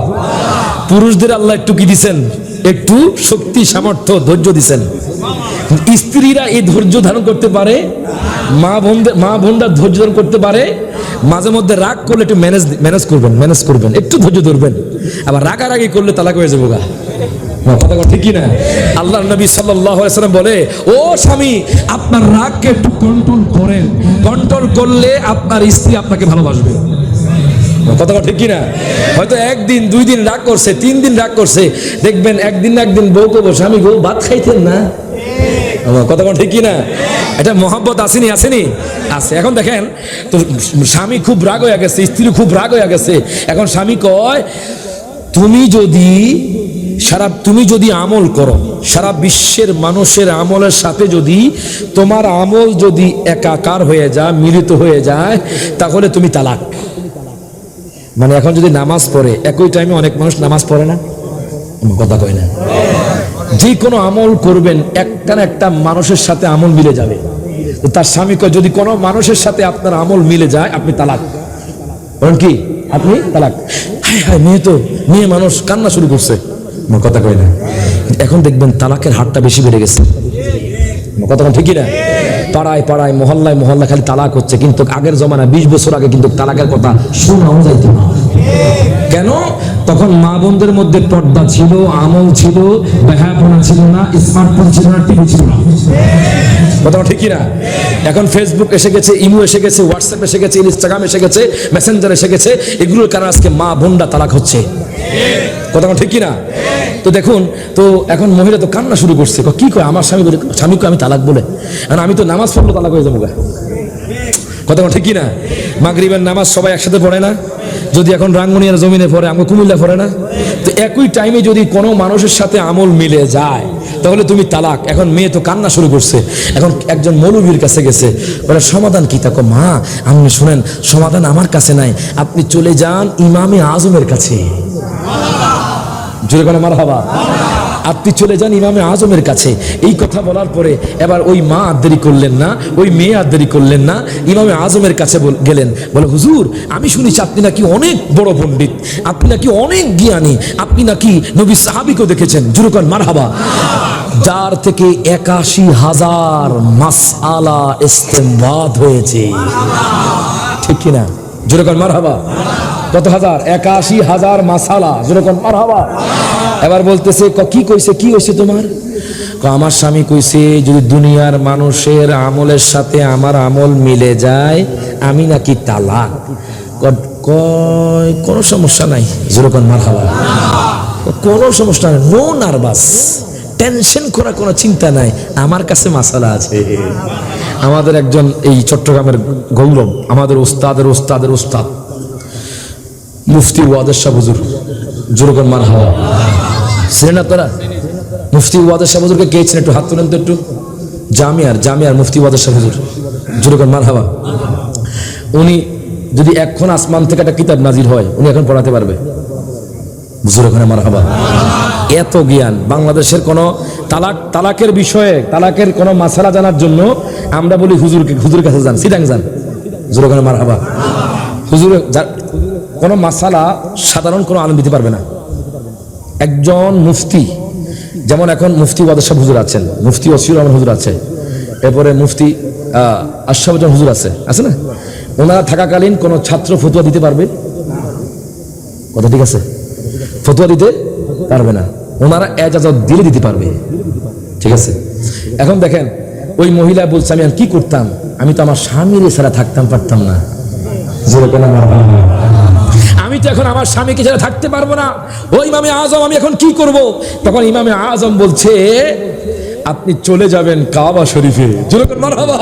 পুরুষদের আল্লাহ একটু কি দিছেন? একটু শক্তি, সামর্থ্য, ধৈর্য দিছেন। স্ত্রীরা এই ধৈর্য ধারণ করতে পারে, মা বোনরা ধৈর্য ধারণ করতে পারে। মাঝে মধ্যে রাগ করলে একটু ম্যানেজ করবেন, একটু ধৈর্য ধরবেন। আবার রাগারাগি করলে তালাক হয়ে যাবো গা। কথা ঠিক না? আল্লাহর নবী সাল্লাল্লাহু আলাইহি ওয়াসাল্লাম বলে, ও স্বামী আপনার রাগকে একটু কন্ট্রোল করেন। কন্ট্রোল করলে আপনার স্ত্রী আপনাকে ভালোবাসবে। কথা ঠিক কিনা? হয়তো একদিন, 2 দিন রাগ করছে, 3 দিন রাগ করছে, দেখবেন একদিন বউ কব, স্বামী গো ভাত খাইতেন না। কথা ঠিক কিনা? এটা মহব্বত আসেনি আছে। এখন দেখেন তো, স্বামী খুব রাগ হয়ে গেছে, স্ত্রী খুব রাগ হয়ে গেছে। এখন স্বামী কয়, তুমি যদি আমল করো, সারা বিশ্বের মানুষের আমলের সাথে যদি তোমার আমল যদি একাকার হয়ে যায়, মিলিত হয়ে যায়, তাহলে তুমি তালাক। মানে এখন যদি নামাজ পড়ে, একই টাইমে অনেক মানুষ নামাজ পড়ে না। কথা কয় না। যে কোনো আমল করবেন, একটা মানুষের সাথে আমল মিলে যাবে। তার স্বামী কয়, যদি কোনো মানুষের সাথে আপনার আমল মিলে যায়, আপনি তালাক। বলেন কি? আপনি তালাক। হায় মেয়ে মানুষ কান্না শুরু করছে। কথা কয় না। এখন দেখবেন তালাকের হারটা বেশি বেড়ে গেছে। কথা ঠিকই না? পাড়ায় মহল্লায় খালি তালাক হচ্ছে। কিন্তু আগের জমানা 20 বছর আগে কিন্তু তালাকের কথা শোনাও যাইত না। কেন? তখন মা বোনদের মধ্যে পর্দা ছিল, আমল ছিল, বেহায়াপনা ছিল না, স্মার্টফোন ছিল না, টিভি ছিল না। কথা ঠিকই না? এখন ফেসবুক এসে গেছে, ইমো এসে গেছে, হোয়াটসঅ্যাপ এসে গেছে, ইনস্টাগ্রাম এসে গেছে, মেসেঞ্জার এসে গেছে। এগুলোর কারণে আজকে মা বোনরা তালাক হচ্ছে। কথা ঠিকই না? তো দেখুন, তো এখন মহিলা তো কান্না শুরু করছে। কি কয়? আমার স্বামীকে আমি তালাক বলে, আমি তো নামাজ পড়লো তালাক হয়ে যাবো। কথা ঠিকই না? মাগরিবের নামাজ সবাই একসাথে পড়ে না? যদি এখন রাঙ্গুনিয়ার জমিনে পড়ে, আমরা কুমিল্লা পড়ে না? তো একই টাইমে যদি কোনো মানুষের সাথে আমল মিলে যায়, তাহলে তুমি তালাক। এখন মেয়ে তো কান্না শুরু করছে। এখন একজন মৌলবীর কাছে গেছে, বলে সমাধান কি? তাকে মা আপনি শুনেন, সমাধান আমার কাছে নাই, আপনি চলে যান ইমামে আজমের কাছে। জোরে করে মারহাবা। আপনি চলে যান ইমামে আজমের কাছে। এই কথা বলার পরে এবার ওই মা আর দেরি করলেন না, ওই মেয়ে আর দেরি করলেন না, ইমামে আজমের কাছে গেলেন। বলে হুজুর, আমি শুনেছি আপনি নাকি অনেক বড় পণ্ডিত, আপনি নাকি অনেক জ্ঞানী, আপনি নাকি নবী সাহাবীকেও দেখেছেন। জোরে করে মারহাবা। যার থেকে ৮১,০০০ মাসআলা ইস্তেমবাদ হয়েছে। ঠিক কিনা? জোরে করে মারহাবা। কত হাজার? ৮১,০০০ মাসালা। জোরে করে মারহাবা। এবার বলতেছে, কি হয়েছে তোমার? আমার স্বামী কইছে, যদি দুনিয়ার মানুষের আমলের সাথে আমার আমল মিলে যায়, আমি নাকি তালাক। কোনো সমস্যা নাই। জোরে করে মারহাবা। কোনো সমস্যা নাই, নো নার্ভাস, টেনশন করা কোনো চিন্তা নাই, আমার কাছে মাসালা আছে। আমাদের একজন এই চট্টগ্রামের গৌরব, আমাদের ওস্তাদের ওস্তাদ মুফতি ওয়াদেশ শাহ হুজুর। জোরে করে মারহাবা। ছিলেন আপনারা? মুফতি ওয়াদেশ শাহ হুজুরকে কে ছিলেন? একটু হাত তুলেন তো একটু। জামিয়ার মুফতি ওয়াদেশ শাহ হুজুর। জোরে করে মারহাবা। উনি যদি এখন আসমান থেকে একটা কিতাব নাজিল হয়, উনি এখন পড়াতে পারবে। জোরে করে মারহাবা। এত জ্ঞান। বাংলাদেশের কোনো তালাকের বিষয়ে, তালাকের কোনো মাসালা জানার জন্য আমরা বলি হুজুরের কাছে যান, সিটাং যান, হুজুর ওখানে মারহাবা। হুজুর কোনো মাসালা সাধারণ কোনো আলেম দিতে পারবে না। একজন মুফতি, যেমন এখন মুফতি ওয়াদুদ সাহেব হুজুর আছেন, মুফতি ওসিউর রহমান হুজুর আছে, এরপরে মুফতি আশরাফ উদ্দিন হুজুর আছে না, ওনারা থাকাকালীন কোনো ছাত্র ফতুয়া দিতে পারবে? কথা ঠিক আছে, ফতুয়া দিতে পারবে না। ওনারা এজাজত দিলে দিতে পারবে, ঠিক আছে। এখন দেখেন, ওই মহিলা বলছে আমি আর কি করতাম, আমি তো আমার স্বামীর ছাড়া থাকতাম পারতাম না, আমি তো এখন আমার স্বামীকে ছাড়া থাকতে পারবো না, ও ইমামে আজম আমি এখন কি করব? তখন ইমামে আজম বলছে আপনি চলে যাবেন কাবা শরীফে, মারহাবা,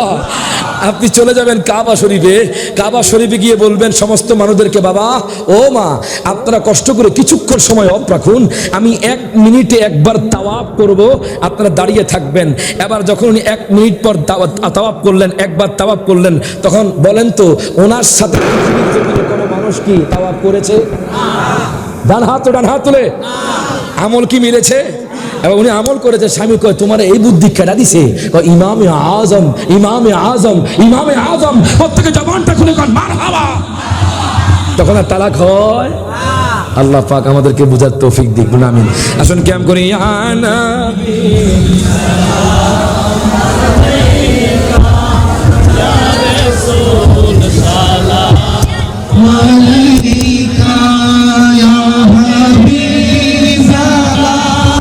আপনি চলে যাবেন কাবা শরীফে। কাবা শরীফে গিয়ে বলবেন সমস্ত মানুষদেরকে, বাবা ও মা আপনারা কষ্ট করে কিছুক্ষণ সময় অফ রাখুন, আমি 1 মিনিটে একবার তাওয়াফ করব, আপনারা দাঁড়িয়ে থাকবেন। এবার যখন উনি 1 মিনিট পর তাওয়াফ করলেন, একবার তাওয়াফ করলেন, তখন বলেন তো ওনার সাথে পৃথিবীর জমিনে কোনো মানুষ কি তাওয়াফ করেছে? ডান হাত তুলে, আমল কি মিলেছে? এবার উনি আমল করেছে। স্বামী কয় তোমার এই বুদ্ধি কেডা দিছে? ইমামে আজম, ইমামে আজম, ইমামে আজম, প্রত্যেকে জবানটা খুলে কন মারহাবা। তখন আর তালাক হয়। আল্লাহ পাক আমাদেরকে বুঝার তৌফিক দিক, আমিন। আসুন কেমন করি ইয়া নবী